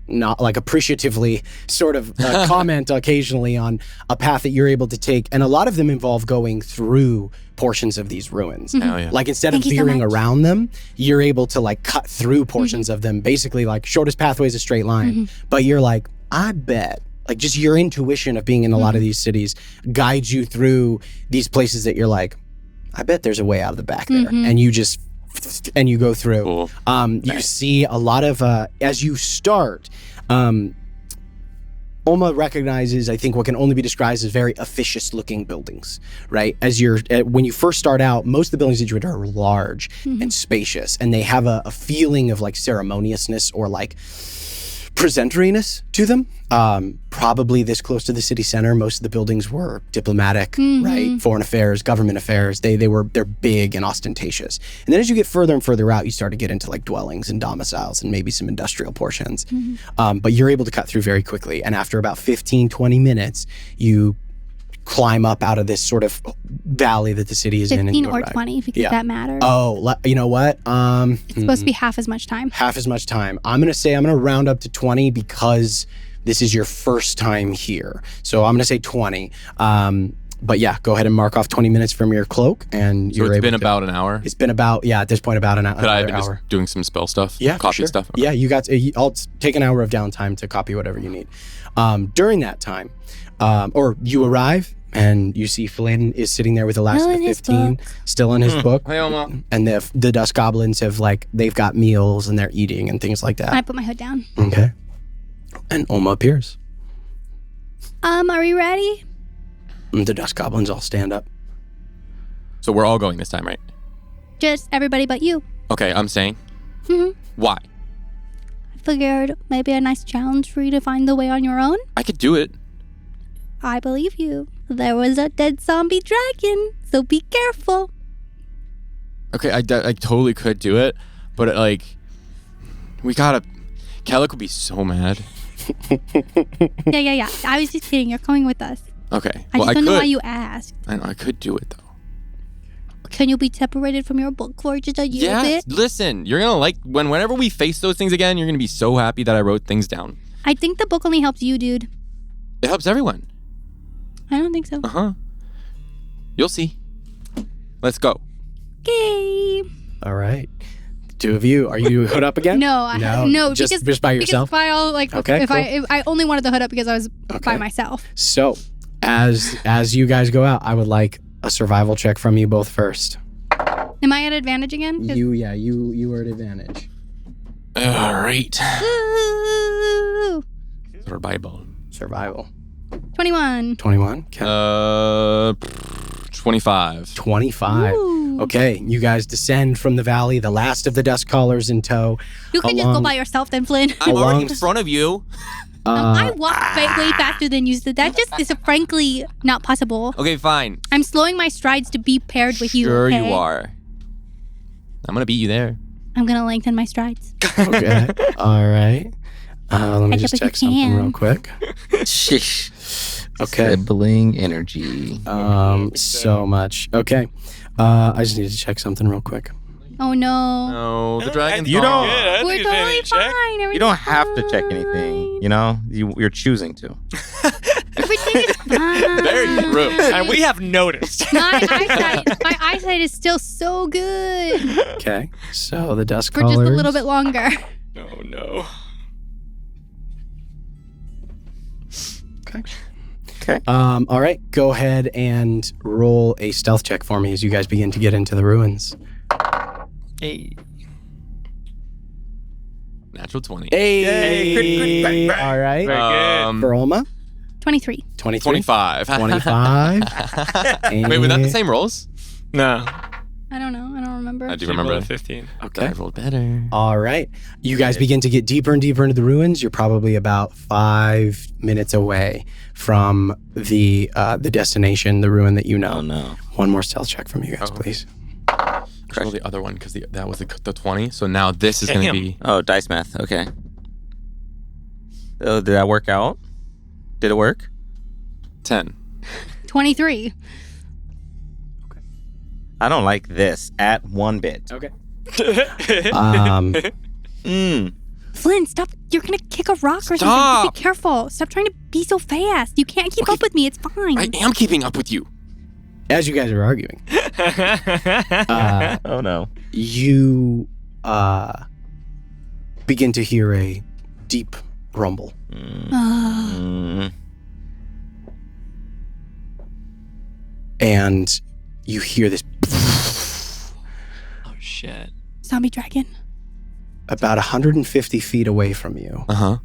not like appreciatively sort of comment occasionally on a path that you're able to take, and a lot of them involve going through portions of these ruins. Hell yeah. Like instead of veering around them, you're able to like cut through portions of them, basically like shortest pathway is a straight line. But you're like, I bet, like just your intuition of being in a lot of these cities guides you through these places that you're like, I bet there's a way out of the back there. And you just, and you go through. Cool. You see a lot of, as you start, Oma recognizes, I think, what can only be described as very officious looking buildings, right? As you're, when you first start out, most of the buildings that you enter are large and spacious, and they have a feeling of like ceremoniousness or like presentariness to them. Probably this close to the city center, most of the buildings were diplomatic, right? Foreign affairs, government affairs. They're big and ostentatious. And then as you get further and further out, you start to get into like dwellings and domiciles and maybe some industrial portions. But you're able to cut through very quickly. And after about 15, 20 minutes, you climb up out of this sort of valley that the city is in. 15 or 20, because that matters. Oh, you know what? It's supposed to be half as much time. Half as much time. I'm going to round up to 20 because this is your first time here. So I'm going to say 20. But yeah, go ahead and mark off 20 minutes from your cloak, and So it's been about an hour? It's been about, at this point, about an hour. Could I have been just doing some spell stuff? Yeah, copy sure. stuff? Okay. Yeah, you got. I'll take an hour of downtime to copy whatever you need. During that time, or you arrive and you see Flynn is sitting there with the last of the 15, still in his book. Hey, Oma. And the dust goblins have they've got meals and they're eating and things like that. I put my hood down. Okay. And Oma appears. Are we ready? And the dust goblins all stand up. So we're all going this time, right? Just everybody but you. Okay, I'm saying. Why? I figured maybe a nice challenge for you to find the way on your own. I could do it. I believe you. There was a dead zombie dragon, so be careful. Okay, I totally could do it, but we gotta. Kellic would be so mad. Yeah. I was just kidding. You're coming with us. Okay. I just don't know why you asked. I know, I could do it though. Can you be separated from your book for just a little bit? Listen, you're gonna whenever we face those things again, you're gonna be so happy that I wrote things down. I think the book only helps you, dude. It helps everyone. I don't think so. You'll see. Let's go. Okay. All right. Two of you, are you hood up again? No, just by yourself. Because if I only wanted the hood up because I was by myself. So, as you guys go out, I would like a survival check from you both first. Am I at advantage again? You were at advantage. All right. Ooh. Survival. 21. 21. 25. 25. Ooh. Okay, you guys descend from the valley, the last of the dust callers in tow. You can just go by yourself then, Flynn. I'm already in front of you. I walked way faster than you, so that just is frankly not possible. Okay, fine. I'm slowing my strides to be paired with you. Sure Okay? you are. I'm gonna beat you there. I'm gonna lengthen my strides. Okay. All right. Let me just check something real quick. Sheesh. Okay. Sibling energy. So much. Okay. I just need to check something real quick. Oh no. No, the dragon's You gone. don't. We're totally fine. You don't have to check anything. You know, you're choosing to. Everything is fine. Very true. And we have noticed. My eyesight is still so good. Okay. So the dust For callers. just a little bit longer. Oh no. Okay. Okay. All right, go ahead and roll a stealth check for me as you guys begin to get into the ruins. Hey. Natural 20. Hey! All right. Very good. For Olma? 23. 23. 25. 25. Wait, were that the same rolls? No. I don't know. I don't remember. I do She remember rolled a that. 15. Okay. I rolled better. All right. You guys begin to get deeper and deeper into the ruins. You're probably about 5 minutes away from the destination, the ruin that you know. Oh, no. One more stealth check from you guys, please. Roll the other one because that was the 20. So now this is going to be. Oh, dice math. Okay. Oh, did that work out? Did it work? 10. 23. I don't like this at one bit. Okay. Flynn, stop. You're going to kick a rock or something. Stop. Be careful. Stop trying to be so fast. You can't keep up with me. It's fine. I am keeping up with you. As you guys are arguing, Oh, no. you begin to hear a deep rumble. And you hear this Oh, shit. Zombie dragon. about 150 feet away from you, Uh-huh.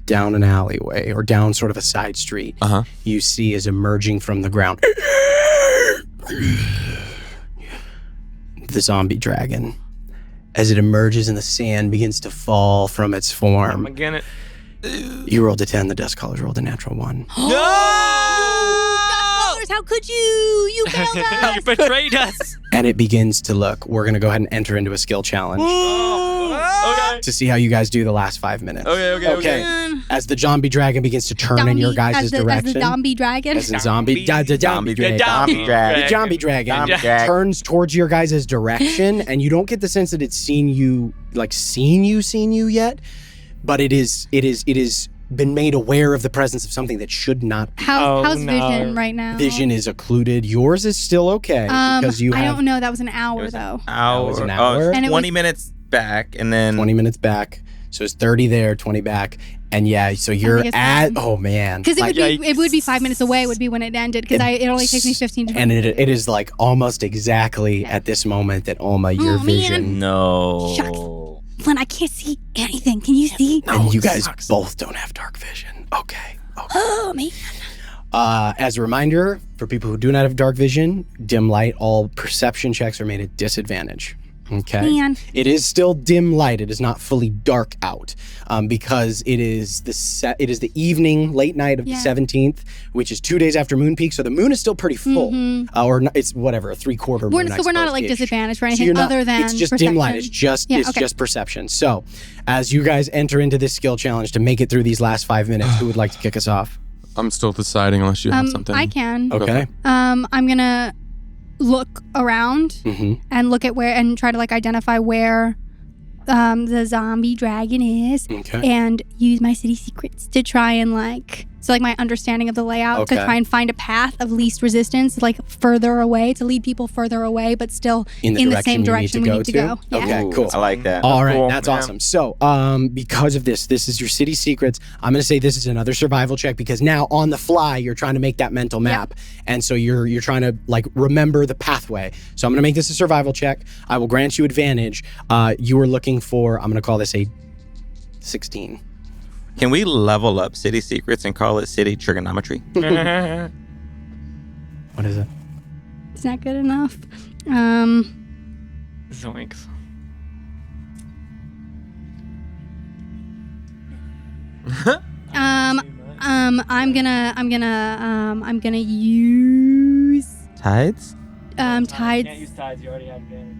down an alleyway or down sort of a side street. Uh-huh. You see is emerging from the ground the zombie dragon. As it emerges and the sand begins to fall from its form. Again, it. You rolled a 10, the dust colors rolled a natural 1. How could you? You failed You us. betrayed us. And it begins to look. We're going to go ahead and enter into a skill challenge Okay. to see how you guys do the last 5 minutes. Okay. As the zombie dragon begins to turn in your guys' direction. As the zombie dragon. As in zombie dragon. Zombie dragon. The zombie dragon Zombie dragon. turns towards your guys' direction, and you don't get the sense that it's seen you yet, but it is been made aware of the presence of something that should not be. How's no. vision right now? Vision is occluded. Yours is still okay because you I have don't know. That was an hour though. was an hour. And it 20 was- minutes back, and then 20 minutes back. So it's 30 there, 20 back. And yeah, so you're think it's at, fine. oh man. Because Like, it would be 5 minutes away would be when it ended. Because it only takes me 15 to. and it is like almost exactly at this moment that Oma, your Oh, man. vision. no. Shucks. Flynn, I can't see anything. Can you see? And you guys both don't have dark vision. Okay. Oh man. As a reminder, for people who do not have dark vision, dim light, all perception checks are made at disadvantage. Okay. Man. It is still dim light. It is not fully dark out because it is the evening, late night of the 17th, which is 2 days after moon peak. So the moon is still pretty full, or it's whatever, a 3/4 moon. So we're not at like ish. disadvantage for So anything you're not- other than it's just perception. dim light. It's just okay. just perception. So as you guys enter into this skill challenge to make it through these last 5 minutes, who would like to kick us off? I'm still deciding unless you have something. I can. Okay. I'm gonna look around and look at where and try to like identify where the zombie dragon is Okay. and use my city secrets to try and my understanding of the layout to Okay. try and find a path of least resistance, like further away, to lead people further away, but still In the same direction we need to go. Yeah. Okay, Ooh, cool. I like that. All right, cool, that's man. awesome. So, because of this is your city secrets. I'm going to say this is another survival check because now on the fly you're trying to make that mental map, and so you're trying to like remember the pathway. So I'm going to make this a survival check. I will grant you advantage. You were looking for. I'm going to call this a 16. Can we level up city secrets and call it city trigonometry? What is it? It's not good enough. Zoinks. I'm gonna use Tides? tides. use tides. You already had advantage.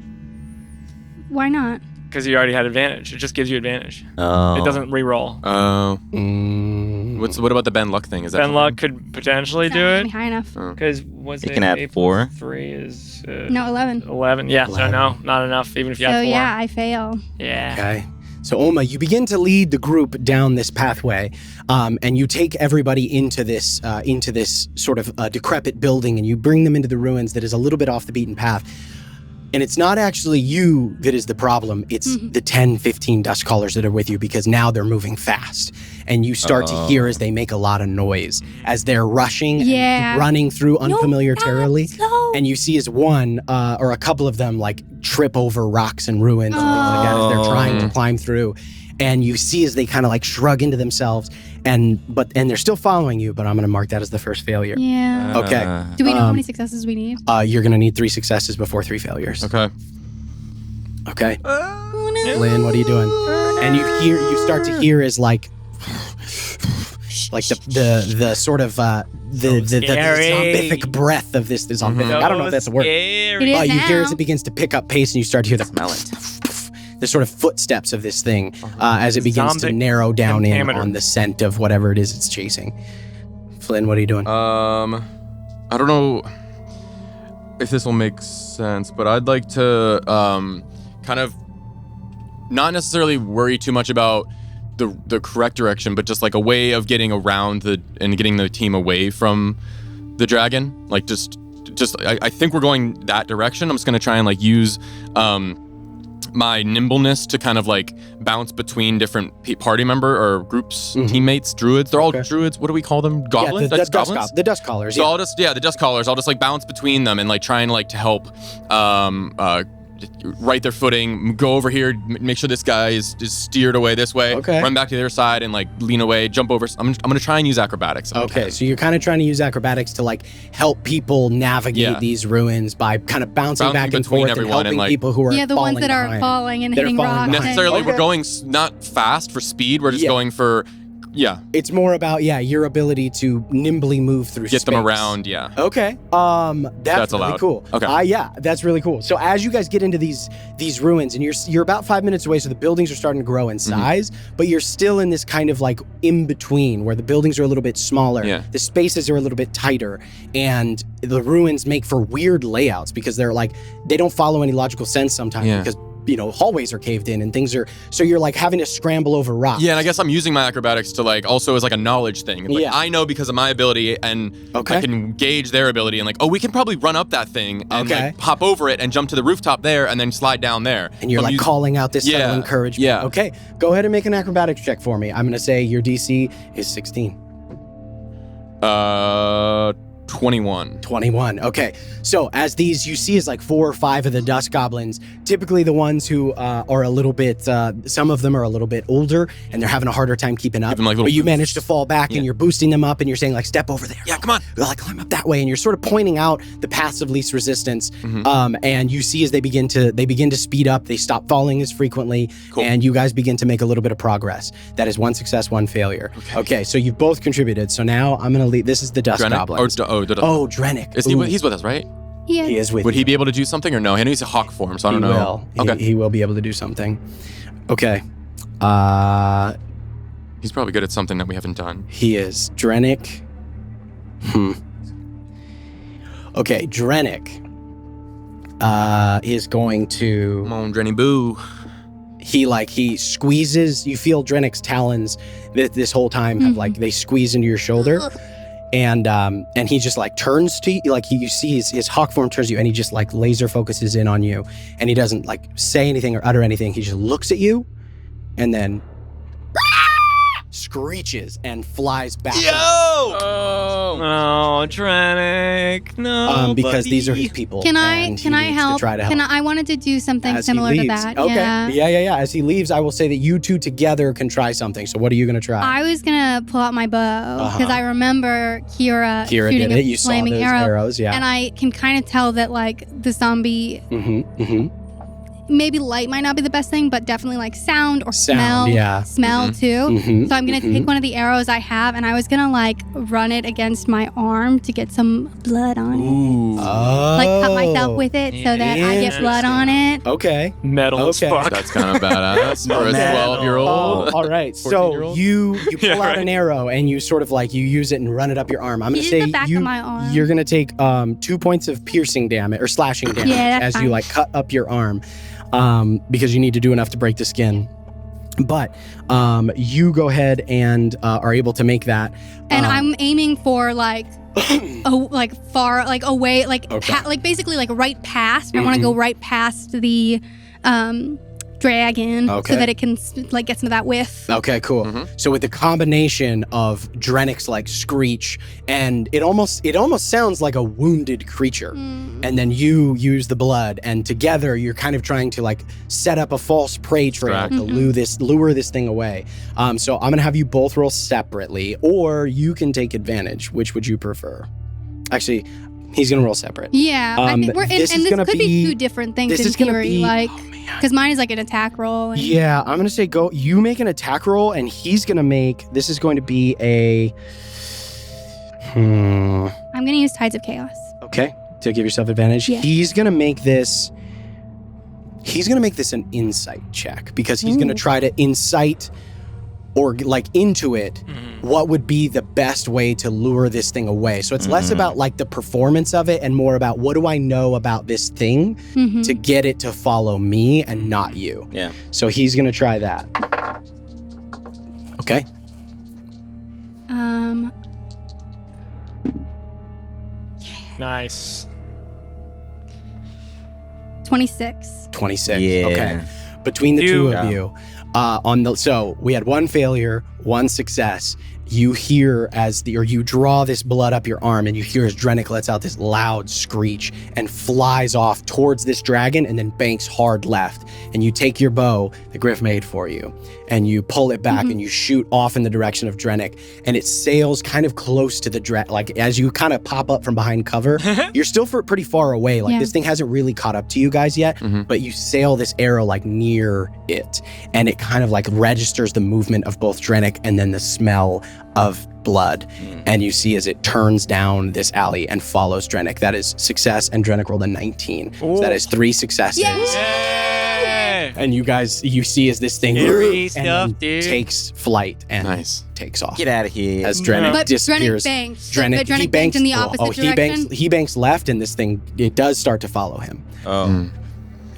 Why not? Because you already had advantage. It just gives you advantage. Oh. It doesn't re-roll. Oh. What about the Ben Luck thing? Is that Ben Luck could potentially do it. High enough. Because was You it can add 8 4. plus 3 is No, 11. 11. Yeah. So 11. no, not enough. Even if you So had 4. yeah, I fail. Yeah. Okay. So Oma, you begin to lead the group down this pathway, and you take everybody into this sort of decrepit building, and you bring them into the ruins that is a little bit off the beaten path. And it's not actually you that is the problem. It's the 10, 15 dust callers that are with you because now they're moving fast. And you start to hear as they make a lot of noise as they're rushing and running through unfamiliar territory. And you see as one or a couple of them like trip over rocks and ruins and things like that as they're trying to climb through. And you see as they kind of like shrug into themselves and they're still following you, but I'm going to mark that as the first failure. Yeah. Okay. Do we know how many successes we need? You're going to need 3 successes before 3 failures. Okay. Okay. Lynn, what are you doing? And you start to hear is like the sort of the zombific breath of this zombific. I don't know if that's a word. It is You hear now. as it begins to pick up pace, and you start to hear the sort of footsteps of this thing as it begins to narrow down in on the scent of whatever it is it's chasing. Flynn, what are you doing? I don't know if this will make sense, but I'd like to kind of not necessarily worry too much about the correct direction, but just like a way of getting around and getting the team away from the dragon. Like I think we're going that direction. I'm just gonna try and like use my nimbleness to kind of like bounce between different party member or groups, teammates, druids. They're all druids. What do we call them? Goblins? The goblins? the dust callers. So the dust callers. I'll just like bounce between them and like try and like to help right their footing, go over here, make sure this guy is steered away this way, run back to the other side and like lean away, jump over. I'm gonna try and use acrobatics. Okay, so you're kind of trying to use acrobatics to like help people navigate these ruins by kind of bouncing back and forth and helping people who are the ones that are falling and hitting rocks. Necessarily, we're going not fast for speed. We're just going for It's more about your ability to nimbly move through get space. them around. Okay. That's really allowed. cool. Okay. That's really cool. So as you guys get into these ruins, and you're about 5 minutes away, so the buildings are starting to grow in size, but you're still in this kind of like in between where the buildings are a little bit smaller, the spaces are a little bit tighter, and the ruins make for weird layouts because they don't follow any logical sense sometimes because hallways are caved in and things are, so you're like having to scramble over rocks. Yeah, and I guess I'm using my acrobatics to like also as like a knowledge thing. Like, I know because of my ability and I can gauge their ability and like, we can probably run up that thing and like hop over it and jump to the rooftop there and then slide down there. And you're calling out this subtle encouragement. Yeah. Okay, go ahead and make an acrobatics check for me. I'm going to say your DC is 16. 21. 21. Okay. So as you see as like 4 or 5 of the dust goblins, typically the ones who are a little bit, some of them are a little bit older and they're having a harder time keeping up. But you manage to fall back and you're boosting them up and you're saying like, step over there. Yeah, come on. Like climb up that way. And you're sort of pointing out the paths of least resistance. And you see as they begin to speed up, they stop falling as frequently. Cool. And you guys begin to make a little bit of progress. That is 1 success, 1 failure. Okay. So you've both contributed. So now I'm going to leave. This is the dust goblins. Drennick. He's with us, right? He is with Would he be able to do something or no? I know he's a hawk form, so I don't know. He will be able to do something. Okay. He's probably good at something that we haven't done. He is. Drennick. Okay, Drennick is going to... Come on, Drenny Boo. He squeezes... You feel Drennick's talons this whole time have they squeeze into your shoulder. And he just like turns to you, like you see his hawk form turns to you and he just like laser focuses in on you and he doesn't like say anything or utter anything. He just looks at you and then screeches and flies back. Oh, Drennick, no. Because these are his people. Can I help? I wanted to do something similar to that. Okay. Yeah. As he leaves, I will say that you two together can try something. So what are you going to try? I was going to pull out my bow because I remember Kira shooting did it. a You flaming saw those arrows, and I can kind of tell that like the zombie maybe light might not be the best thing, but definitely like sound or smell too. So I'm gonna take one of the arrows I have, and I was gonna like run it against my arm to get some blood on it. Like cut myself with it so that I get blood on it. Okay. Metal as fuck. That's kind of badass for a 12-year-old. All right. So you pull out an arrow and you sort of like you use it and run it up your arm. I'm gonna say the back of my arm. You're gonna take 2 points of piercing damage or slashing damage as you like cut up your arm. Because you need to do enough to break the skin. But you go ahead and are able to make that. And I'm aiming for like far, like away, like like basically like right past. I want to go right past the dragon so that it can like get some of that whiff. Okay, cool. So with the combination of Drennick's like screech, and it almost sounds like a wounded creature, and then you use the blood, and together you're kind of trying to like set up a false prey trail to lure this thing away. So I'm gonna have you both roll separately, or you can take advantage. Which would you prefer? Actually, he's gonna roll separate. Yeah, I think this could be two different things in theory, like because mine is like an attack roll. Yeah, I'm gonna say go. You make an attack roll, and he's gonna make. This is going to be a. I'm gonna use Tides of Chaos. Okay, to give yourself advantage. Yeah. He's gonna make this an insight check because he's gonna try to incite or like intuit what would be the best way to lure this thing away. So it's less about like the performance of it and more about what do I know about this thing to get it to follow me and not you. Yeah. So he's gonna try that. Okay. 26. 26. Yeah. Okay. Between the two of you, so we had one failure, one success. You hear you draw this blood up your arm, and you hear as Drennick lets out this loud screech and flies off towards this dragon and then banks hard left. And you take your bow that Griff made for you, and you pull it back and you shoot off in the direction of Drennick, and it sails kind of close to the like as you kind of pop up from behind cover, you're still pretty far away. Like this thing hasn't really caught up to you guys yet, but you sail this arrow like near it, and it kind of like registers the movement of both Drennick and then the smell of blood. And you see as it turns down this alley and follows Drennick. That is success, and Drennick rolled a 19. So that is 3 successes. Yay! And you see as this thing takes flight and takes off. Get out of here. As Drennick disappears. Drennick he banks in the opposite direction. He banks left, and this thing, it does start to follow him. And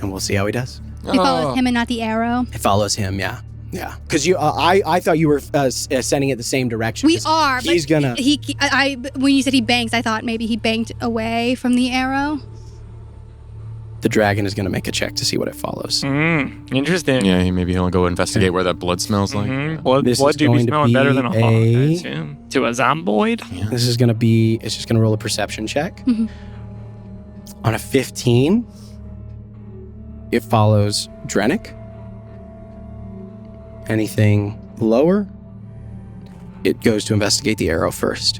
we'll see how he does. It follows him and not the arrow. It follows him, yeah. Yeah, because I thought you were sending it the same direction. We are, he's but gonna. When you said he banks, I thought maybe he banked away from the arrow. The dragon is gonna make a check to see what it follows. Interesting. Yeah, maybe he'll go investigate where that blood smells like. Blood do be smelling better than a hawk, I assume. To a zomboid? Yeah. This is gonna be. It's just gonna roll a perception check. On a 15, it follows Drennick. Anything lower, it goes to investigate the arrow first.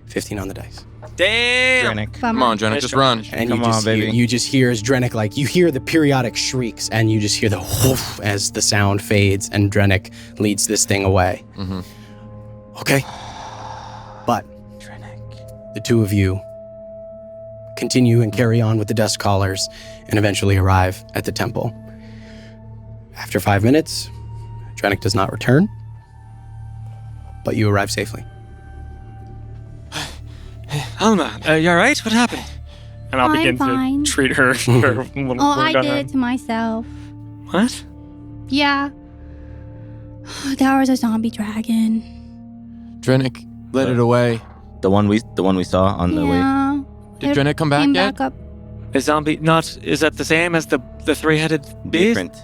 15 on the dice. Damn! Drennick. Come on, Drennick, just run. And you just hear as Drennick, like, you hear the periodic shrieks, and you just hear the whoof as the sound fades, and Drennick leads this thing away. Okay. But the two of you continue and carry on with the dust callers and eventually arrive at the temple. After 5 minutes, Drennick does not return, but you arrive safely. Alma, you all right? What happened? And I'll begin to treat her. Little I did it to myself. What? Yeah. There was a zombie dragon. Drennick led it away. The one we saw on the way. Did Drennick come back yet? Up. A zombie is that the same as the 3-headed beast? Different.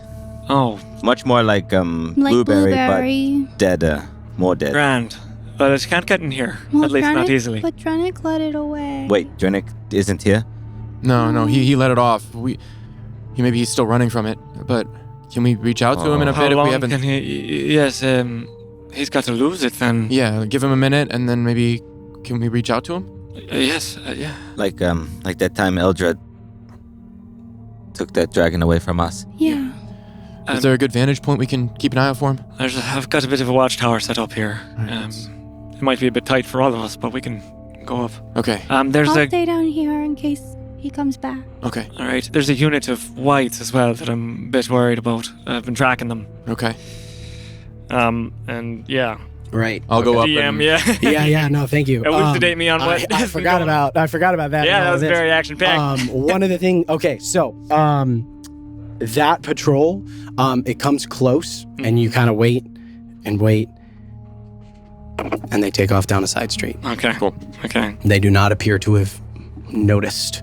Oh. Much more like blueberry, but dead, more dead. Grand. But it can't get in here. Well, at least not easily. But Drennick let it away. Wait, Drennick isn't here? No, he let it off. Maybe he's still running from it, but can we reach out to him in a bit How if long we haven't? Can he? Yes, he's got to lose it then. Yeah, give him a minute, and then maybe can we reach out to him? Yes, yeah. Like that time Eldred took that dragon away from us. Yeah. Is there a good vantage point we can keep an eye out for him? I've got a bit of a watchtower set up here. It might be a bit tight for all of us, but we can go up. Okay. I'll stay down here in case he comes back. Okay. All right. There's a unit of whites as well that I'm a bit worried about. I've been tracking them. Okay. And yeah. Right. I'll go up. DM, yeah. No, thank you. Elucidate me on what. I forgot about that. Yeah, that was very action packed. One of the things. Okay, so that patrol, it comes close, and you kind of wait, and they take off down a side street. Okay. Cool. Okay. They do not appear to have noticed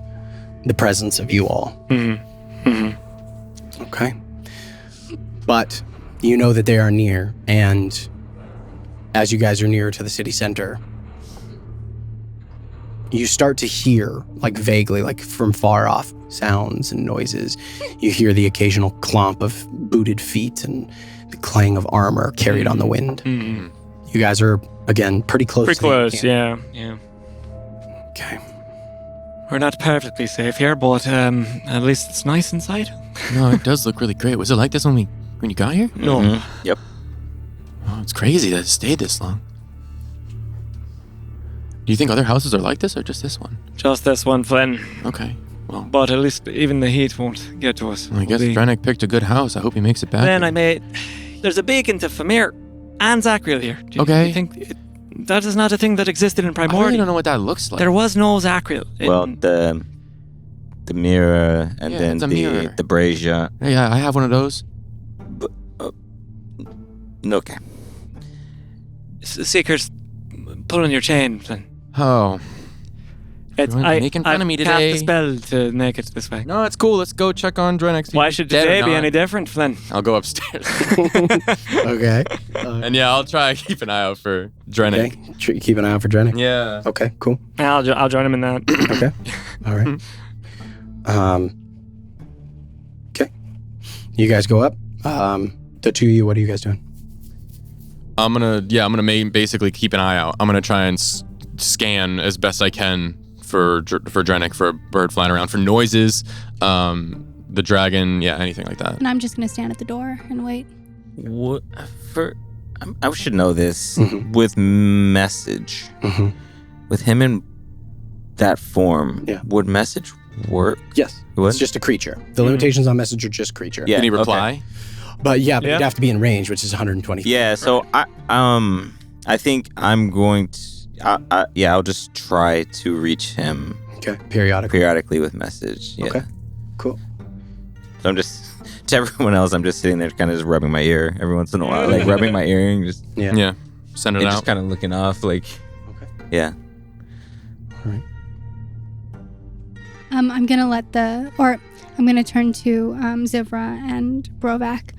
the presence of you all. Okay. But you know that they are near, and as you guys are near to the city center, you start to hear, like vaguely, like from far off, sounds and noises. You hear the occasional clomp of booted feet and the clang of armor carried on the wind. You guys are, again, pretty close. Pretty close, yeah. Okay. We're not perfectly safe here, but at least it's nice inside. No, it does look really great. Was it like this when you got here? No. Yep. Oh, it's crazy that it stayed this long. Do you think other houses are like this or just this one? Just this one, Flynn. Okay. Well, But at least even the heat won't get to us. I guess Drennick picked a good house. I hope he makes it back. Then there's a beacon to Famir and Zachriel here. Do you think that is not a thing that existed in I really Primordia? don't know what that looks like. There was no Zachriel. Well, the mirror and Yeah, then it's a mirror. the brazier. Yeah, I have one of those. Okay. Seekers pulling your chain, Flynn. Oh. Making fun of me I've cast today. the spell to make it this way. No, it's cool. Let's go check on Drennick. Why should today be any different, Flynn? I'll go upstairs. Okay. And yeah, I'll try to keep an eye out for Drennick. Okay. Keep an eye out for Drennick. Yeah. Okay, cool. I'll join him in that. Okay. All right. Okay. You guys go up. The two of you, what are you guys doing? I'm gonna basically keep an eye out. I'm gonna try and scan as best I can for Drennick, for a bird flying around, for noises, the dragon, anything like that. And I'm just gonna stand at the door and wait. What I should know this with message. With him in that form, would message work? Yes. It would? It's just a creature. The limitations on message are just creature. Yeah. Can he reply? Okay. But you'd have to be in range, which is 120 feet. Yeah, so I think I'm going to I'll just try to reach him Okay. Periodically with message. Yeah. Okay. Cool. So I'm just to everyone else, I'm just sitting there kind of just rubbing my ear every once in a while. Like rubbing my ear and just Yeah. Send it and out. just kind of looking off like yeah. All right. I'm gonna turn to Zivra and Brovak.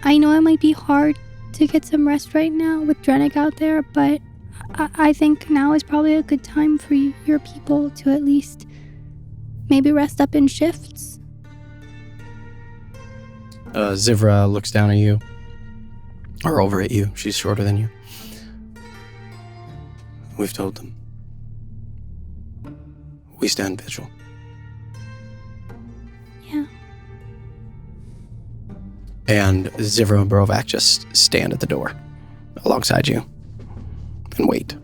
I know it might be hard to get some rest right now with Drennick out there, but I think now is probably a good time for your people to at least maybe rest up in shifts. Zivra looks down at you. Or over at you. She's shorter than you. We've told them. We stand vigil. Yeah. And Zivra and Brovak just stand at the door alongside you and wait.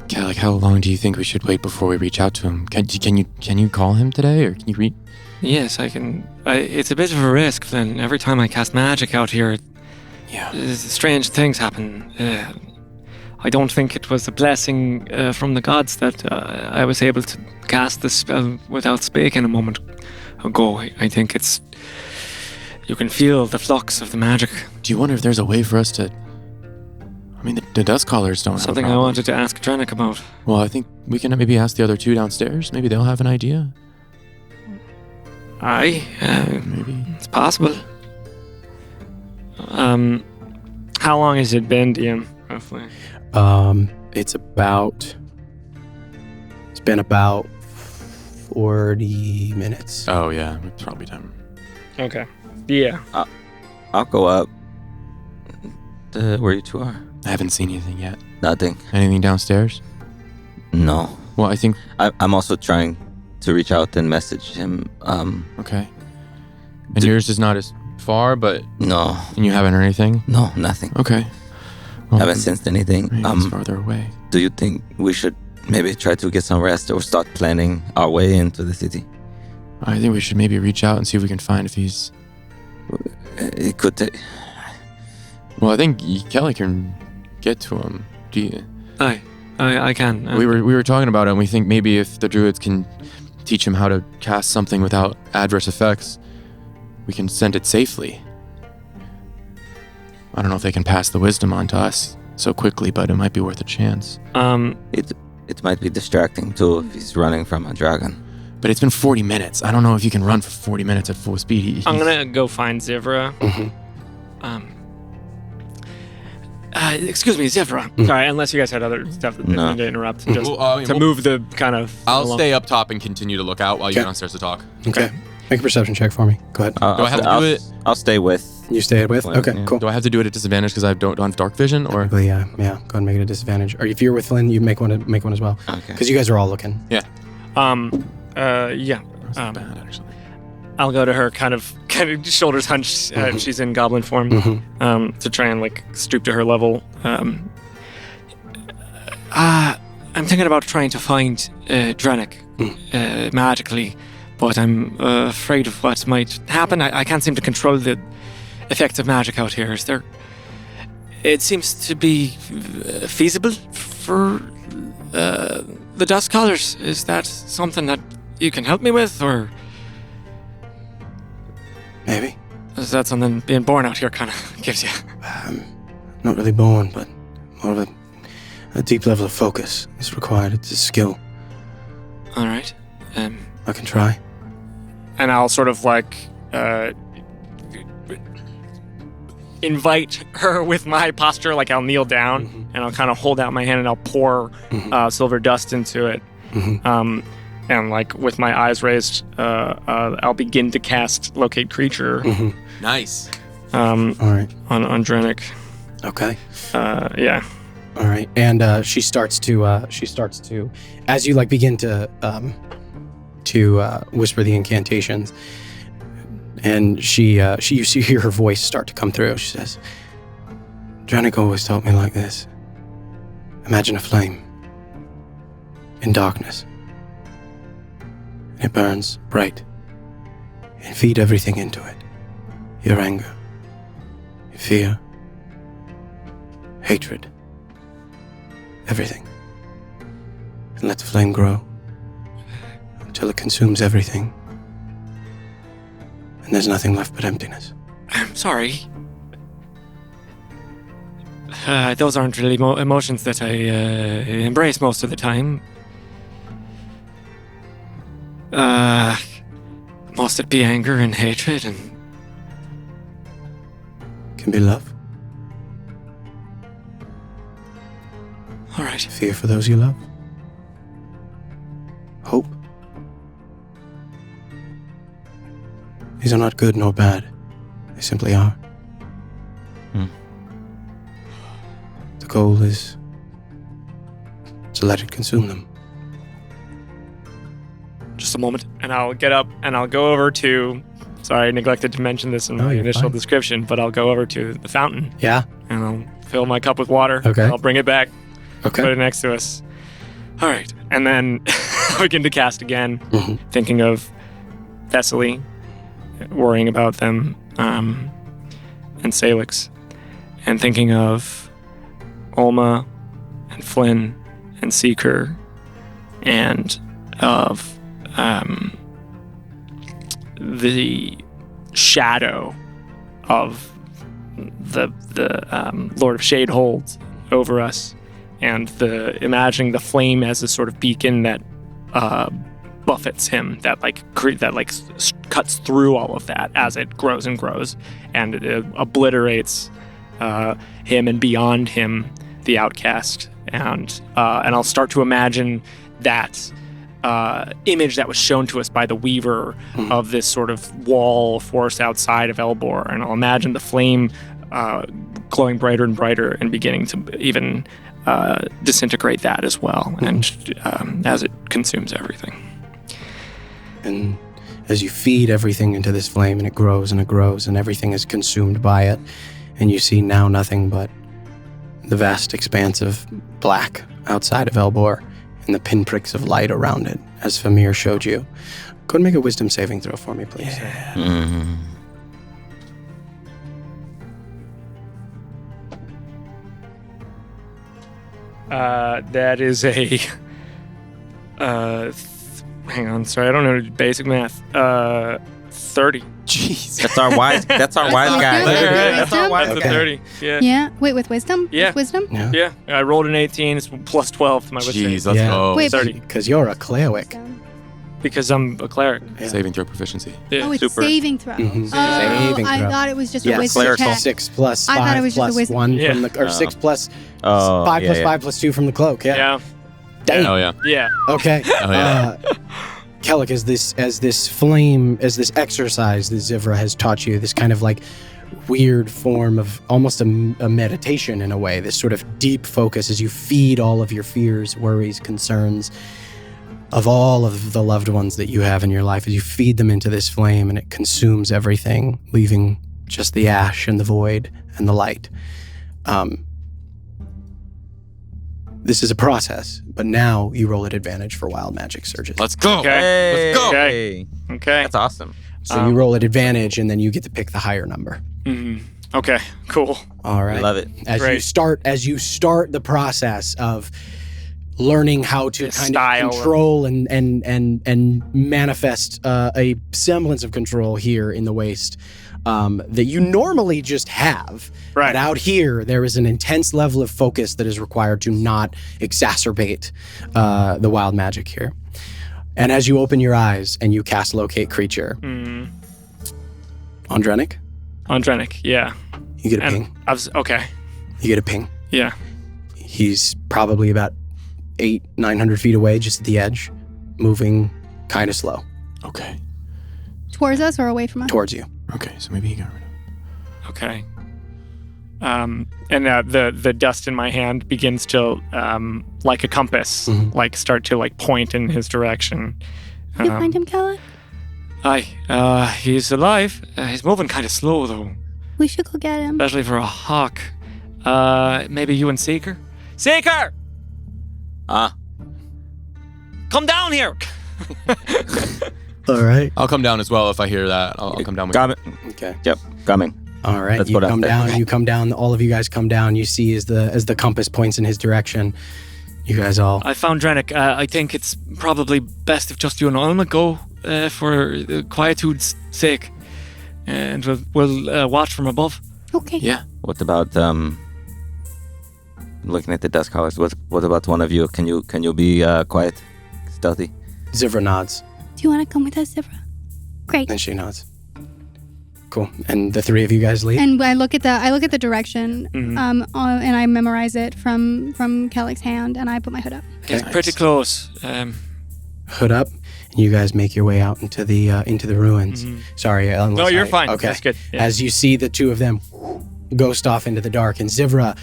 Yeah, like how long do you think we should wait before we reach out to him? Can you call him today, or can you read? Yes, I can. It's a bit of a risk, Flynn. Every time I cast magic out here, strange things happen. I don't think it was a blessing from the gods that I was able to cast the spell without speaking a moment ago. I think it's... You can feel the flux of the magic. Do you wonder if there's a way for us to... I mean, the Dust Callers don't Something have a I problem. wanted to ask Drennick about. Well, I think we can maybe ask the other two downstairs. Maybe they'll have an idea. Aye, Maybe. it's possible. How long has it been, DM, roughly? It's been about 40 minutes. Oh, yeah. It's probably time. Okay. Yeah. I'll go up where you two are. I haven't seen anything yet. Nothing. Anything downstairs? No. Well, I think... I'm also trying to reach out and message him. Okay. And yours is not as far, but... No. And you haven't heard anything? No, nothing. Okay. Well, Haven't sensed anything. maybe it's farther away. Do you think we should maybe try to get some rest or start planning our way into the city? I think we should maybe reach out and see if we can find if he's... It could take... Well, I think Kelly can get to him. Do you... Aye, I can. We were talking about it, and we think maybe if the druids can teach him how to cast something without adverse effects, we can send it safely. I don't know if they can pass the wisdom on to us so quickly, but it might be worth a chance. It might be distracting too if he's running from a dragon. But it's been 40 minutes. I don't know if you can run for 40 minutes at full speed. I'm gonna go find Zivra. Excuse me, Zivra. Sorry, unless you guys had other stuff that didn't mean to interrupt. Just to move the kind of... I'll stay up top and continue to look out while you go downstairs to talk. Okay. Make a perception check for me. Go ahead. Do I have to do it? I'll stay with. You stay with? Okay, cool. Do I have to do it at disadvantage because I don't have dark vision? Or yeah. Go ahead and make it a disadvantage. Or if you're with Flynn, you make one as well. Okay. Because you guys are all looking. Yeah. Yeah. Not bad, actually. I'll go to her, kind of shoulders hunched. She's in goblin form, to try and like stoop to her level. I'm thinking about trying to find Dranik magically, but I'm afraid of what might happen. I can't seem to control the effects of magic out here. Is there? It seems to be feasible for the Dust Callers. Is that something that you can help me with, or? Maybe. Is that something being born out here kind of gives you? Not really born, but more of a deep level of focus is required. It's a skill. All right. I can try. And I'll sort of like invite her with my posture. Like I'll kneel down and I'll kind of hold out my hand and I'll pour silver dust into it. And like with my eyes raised, I'll begin to cast Locate Creature. Nice. All right. On Dranik. Okay. Yeah. All right. And she starts to as you like begin to whisper the incantations, and you hear her voice start to come through. She says, "Dranik always taught me like this. Imagine a flame in darkness. It burns bright, and feed everything into it. Your anger, your fear, hatred, everything. And let the flame grow until it consumes everything. And there's nothing left but emptiness." I'm sorry. Those aren't really emotions that I embrace most of the time. Must it be anger and hatred and... Can be love. All right. Fear for those you love. Hope. These are not good nor bad. They simply are. The goal is to let it consume them. Just a moment, and I'll get up and I'll go over to... Sorry, I neglected to mention this in my initial description, but I'll go over to the fountain. Yeah. And I'll fill my cup with water. Okay. I'll bring it back. Okay. Put it next to us. All right. And then I begin to cast again, thinking of Thessaly, worrying about them, and Salix, and thinking of Olma and Flynn and Seeker, and of the shadow of the Lord of Shadehold over us, and imagining the flame as a sort of beacon that buffets him, that cuts through all of that as it grows and grows, and it obliterates him and beyond him the outcast, and I'll start to imagine that image that was shown to us by the Weaver of this sort of wall force outside of Elbor, and I'll imagine the flame glowing brighter and brighter and beginning to even disintegrate that as well, and as it consumes everything. And as you feed everything into this flame, and it grows and it grows, and everything is consumed by it, and you see now nothing but the vast expanse of black outside of Elbor, and the pinpricks of light around it, as Famir showed you. Go and make a wisdom saving throw for me, please. Yeah. That is a... hang on, sorry, I don't know basic math. 30. Jeez. That's our wise guy. That's our wise That's Okay. a 30. Yeah. Yeah. Wait, with wisdom? Yeah. With wisdom? Yeah. Yeah. I rolled an 18. It's plus 12 to my wisdom. Jeez, let's Yeah. go. Wait, 30. Because you're a cleric. Because I'm a cleric. Yeah. Saving throw proficiency. Yeah. Oh, it's Super. saving throw. Mhm. Oh, Saving I throw. thought it was just Yeah, a wisdom clerical. check. 6 plus I thought it 5 was just a plus wisdom. 1 Yeah. from the, or 6 plus Oh, 5 plus yeah. 5 plus 2 from the cloak. Yeah. Yeah. Dang. Oh yeah. Yeah. Okay. Oh, yeah. Kellic, as this flame, as this exercise that Zivra has taught you, this kind of like weird form of almost a meditation in a way, this sort of deep focus as you feed all of your fears, worries, concerns of all of the loved ones that you have in your life, as you feed them into this flame and it consumes everything, leaving just the ash and the void and the light. This is a process, but now you roll at advantage for wild magic surges. Let's go. Okay. Hey. Let's go. Okay. Okay. That's awesome. So you roll at advantage, and then you get to pick the higher number. Okay. Cool. All right. I love it. As Great. you start the process of learning how to The kind style of control and manifest a semblance of control here in the waste that you normally just have. Right. But out here, there is an intense level of focus that is required to not exacerbate the wild magic here. And as you open your eyes and you cast Locate Creature, Andrenic, Andrenic. Yeah. you get a And ping. okay. You get a ping. Yeah. He's probably about 800-900 feet away, just at the edge, moving kind of slow Okay. Towards us or away from us? towards you. Okay. So maybe he got rid of. Okay. And the dust in my hand begins to, like a compass, Mhm. like start to like point in his direction. Did you find him, Kellic? He's alive. He's moving kind of slow though, We should go get him. especially for a hawk. Maybe you and Seeker. Seeker, come down here. All right. I'll come down as well if I hear that. I'll come down with Got it. Okay. Yep. Coming. All right. Let's You go down come there. down. You come down. All of you guys come down. You see as the compass points in his direction. You guys all. I found Drenic. I think it's probably best if just you and I. I'm gonna go for quietude's sake, and we'll watch from above. Okay. Yeah. What about looking at the dust colors? What about one of you? Can you be quiet, stealthy? Zivra nods, Do you want to come with us, Zivra? Great. and she nods. Cool. And the three of you guys leave. And I look at the direction, and I memorize it from Kellic's hand, and I put my hood up. It's Okay. pretty close. Hood up, and you guys make your way out into the ruins. Sorry, unless No, you're fine. Okay. That's good. Yeah. As you see the two of them ghost off into the dark, and Zivra,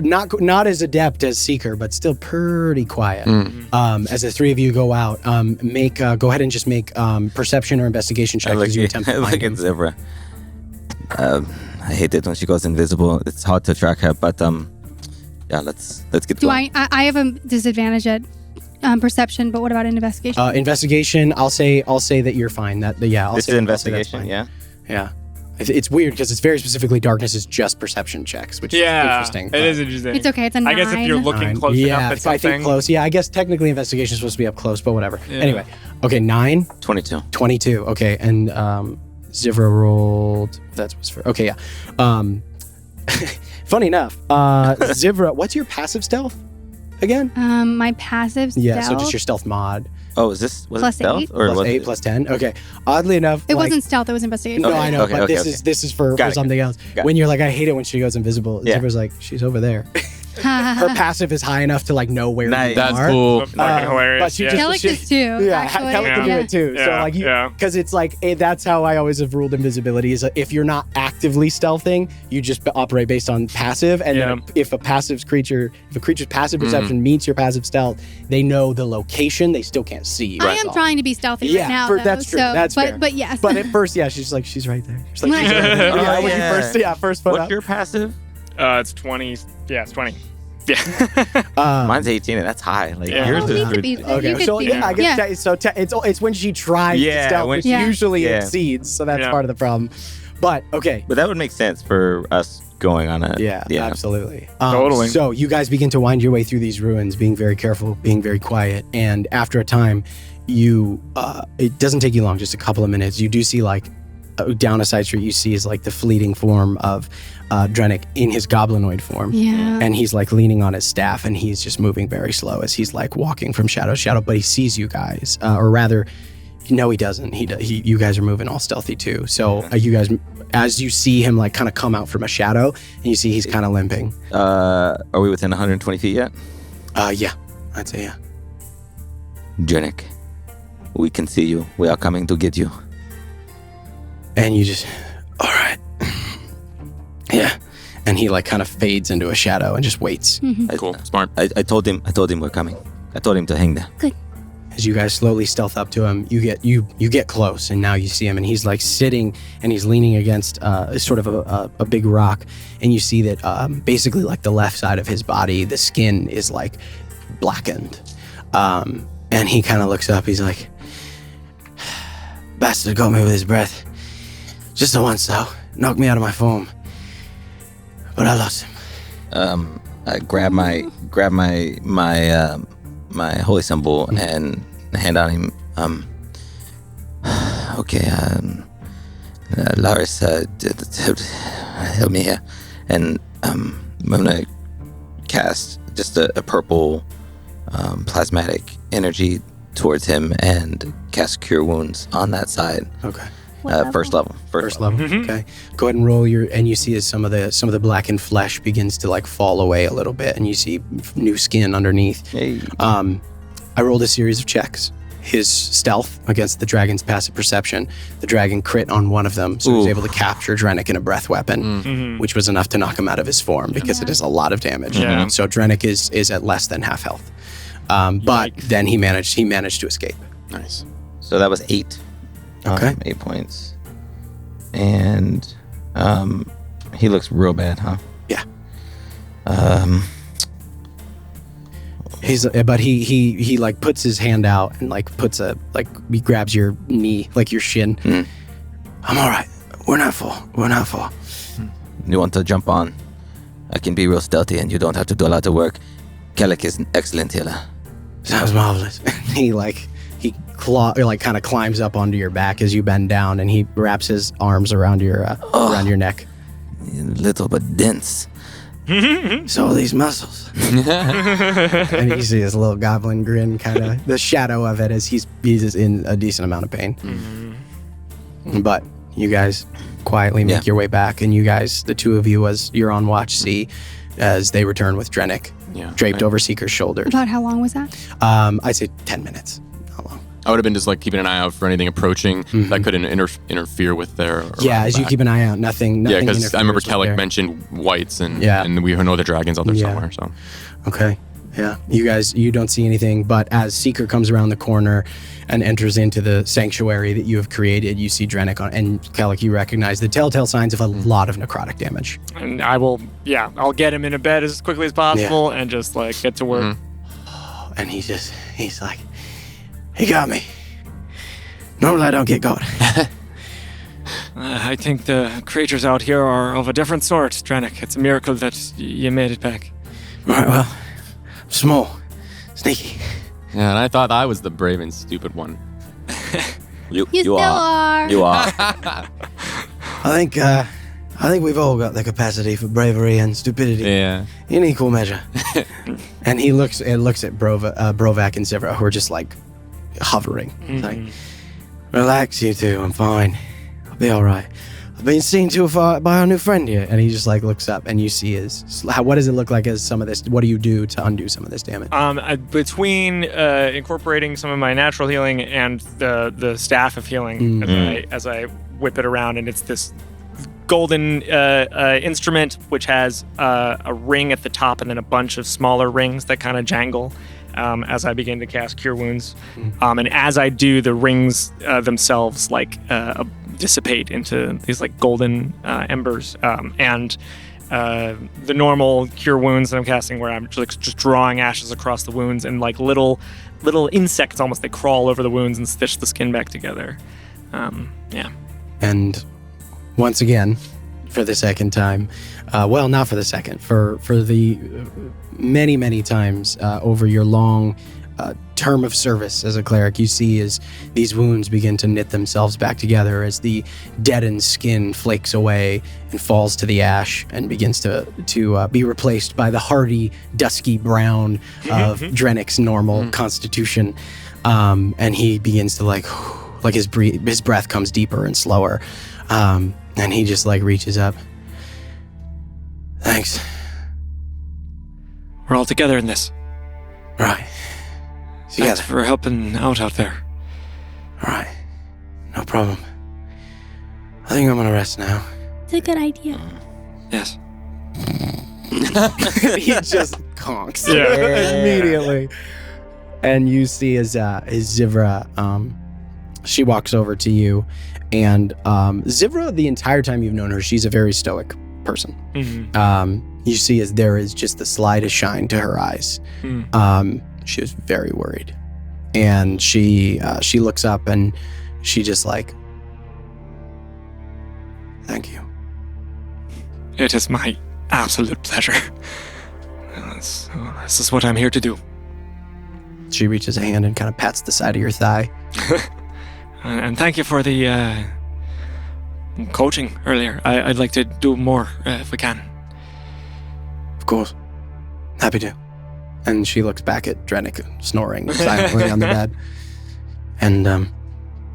not as adept as Seeker, but still pretty quiet. As the three of you go out, go ahead and just make perception or investigation checks as you attempt to look find at him. Zivra. I hate it when she goes invisible. It's hard to track her, but yeah, let's get Do going. I have a disadvantage at perception, but what about an investigation? Investigation. I'll say that you're fine. I'll This say is I'll say that's investigation, fine. yeah. Yeah. It's weird because it's very specifically darkness is just perception checks, which is interesting. It is interesting. It's okay. It's a 9. I guess if you're looking Nine. close yeah, enough at if I something. think close. Yeah, I guess technically investigation is supposed to be up close, but whatever. Yeah. Anyway, okay, 9, 22. 22. Okay, and Zivra rolled. That's what's for. Okay, yeah. Funny enough, Zivra, what's your passive stealth again? My passive Yeah, so stealth. just your stealth mod. Oh, was it Plus stealth 8? or Plus was 8 it? plus 10. Okay. Oddly enough, It like- wasn't stealth. It was investigation. No, Okay, I know, okay, but okay, this okay. is for Got it, something else. got it. When you're like, I hate it when she goes invisible. Yeah. Zivra's like, she's over there. Her passive is high enough to like know where Nice. you That's are. cool. That's fucking hilarious. But she yeah. just- Kellic is too. Yeah, actually. Kellic can do Yeah. it too. So Yeah, like, yeah. because it's like that's how I always have ruled invisibility is if you're not actively stealthing, you just operate based on passive. And then if a creature's passive perception meets your passive stealth, they know the location. They still can't see you. I am trying to be stealthy Yeah, right now. for- though, that's true. So, That's fair. but yes. But at first, yeah, she's like, she's right there. She's like, she's right there. Oh, Yeah, when you yeah. first put What's up. your passive? It's 20. Yeah, it's 20. Yeah. Mine's 18, and that's high. Like Yeah. yours Oh, you is could be- ridiculous. Okay, You could so be- yeah, I Yeah. guess it's when she tries to Yeah, stealth, when which she- usually Yeah. exceeds, so that's Yeah. part of the problem. But okay. But that would make sense for us going on a... Yeah, absolutely. Totally. So you guys begin to wind your way through these ruins, being very careful, being very quiet. And after a time, it doesn't take you long, just a couple of minutes. You do see like down a side street, you see is like the fleeting form of Drennick in his goblinoid form. Yeah. And he's like leaning on his staff, and he's just moving very slow as he's like walking from shadow to shadow, but he sees you guys, or rather, no, he doesn't. You guys are moving all stealthy too. So you guys, as you see him like kind of come out from a shadow, and you see he's kind of limping. Are we within 120 feet yet? Yeah, I'd say yeah. Drennick, we can see you. We are coming to get you. And you just, all right. Yeah. And he like kind of fades into a shadow and just waits. Cool. Smart. I told him we're coming. I told him to hang there. Good. As you guys slowly stealth up to him, you get close, and now you see him, and he's like sitting, and he's leaning against sort of a big rock, and you see that basically like the left side of his body, the skin is like blackened, and he kind of looks up. He's like, "Bastard got me with his breath, just the once though, knocked me out of my form, but I lost him." I grab my holy symbol and hand on him. Okay, Laris, help me here. And I'm gonna cast just a purple plasmatic energy towards him and cast Cure Wounds on that side. Okay. First level. First level. Okay. Go ahead and roll and you see as some of the blackened flesh begins to like fall away a little bit, and you see new skin underneath. Hey. I rolled a series of checks. His stealth against the dragon's passive perception. The dragon crit on one of them, so he was able to capture Drennick in a breath weapon, which was enough to knock him out of his form because it does a lot of damage. Yeah. So Drennick is at less than half health. But then he managed to escape. Nice. So that was 8. Okay. 8 points. And he looks real bad, huh? Yeah. But he like puts his hand out and like he grabs your knee, like your shin. I'm all right. We're not far. You want to jump on? I can be real stealthy and you don't have to do a lot of work. Kellic is an excellent healer. Sounds marvelous. He kind of climbs up onto your back as you bend down, and he wraps his arms around your neck. Little but dense. So are these muscles. And you see his little goblin grin, kind of the shadow of it as he's in a decent amount of pain. But you guys quietly make your way back, and you guys, the two of you, as you're on watch, see as they return with Drennick draped over Seeker's shoulders. About how long was that? I'd say 10 minutes. How long? I would have been just like keeping an eye out for anything approaching that couldn't interfere with their. As you keep an eye out, nothing. Yeah, because I remember Kellic mentioned whites, and we know the dragons out there somewhere. So. Okay. Yeah. You don't see anything, but as Seeker comes around the corner and enters into the sanctuary that you have created, you see Drennick and Kellic, you recognize the telltale signs of a lot of necrotic damage. And I'll get him in a bed as quickly as possible and just like get to work. And he's like, he got me. Normally I don't get got. I think the creatures out here are of a different sort, Drennick. It's a miracle that you made it back. Right, well, small, sneaky. Yeah, and I thought I was the brave and stupid one. You still are. You are. I think we've all got the capacity for bravery and stupidity. Yeah. In equal measure. And he looks at Brovac and Zevra, who are just like hovering. Like, relax, you two. I'm fine. I'll be all right. I've been seen to by our new friend here. And he just like looks up, and you see what does it look like as some of this? What do you do to undo some of this damage? Between incorporating some of my natural healing and the staff of healing, as I whip it around, and it's this golden instrument which has a ring at the top and then a bunch of smaller rings that kind of jangle as I begin to cast Cure Wounds. And as I do, the rings themselves like dissipate into these like golden embers. And the normal Cure Wounds that I'm casting, where I'm just drawing ashes across the wounds, and like little insects almost, they crawl over the wounds and stitch the skin back together. And once again, for the second time. Well, not for the second, for the many, many times over your long term of service as a cleric, you see as these wounds begin to knit themselves back together, as the deadened skin flakes away and falls to the ash and begins to be replaced by the hardy, dusky brown of Drennick's normal constitution. And he begins to like his breath comes deeper and slower. And he just like reaches up. Thanks. We're all together in this. Right. Thanks for helping out there. All right. No problem. I think I'm gonna rest now. It's a good idea. Yes. He just conks immediately. And you see as Zivra, she walks over to you. And Zivra, the entire time you've known her, she's a very stoic person. You see as there is just the slightest shine to her eyes. She was very worried. And she looks up and she just like, thank you. It is my absolute pleasure. This is what I'm here to do. She reaches a hand and kind of pats the side of your thigh. And thank you for the coaching earlier. I'd like to do more if we can. Of course. Happy to. And she looks back at Drennick snoring silently on the bed. And in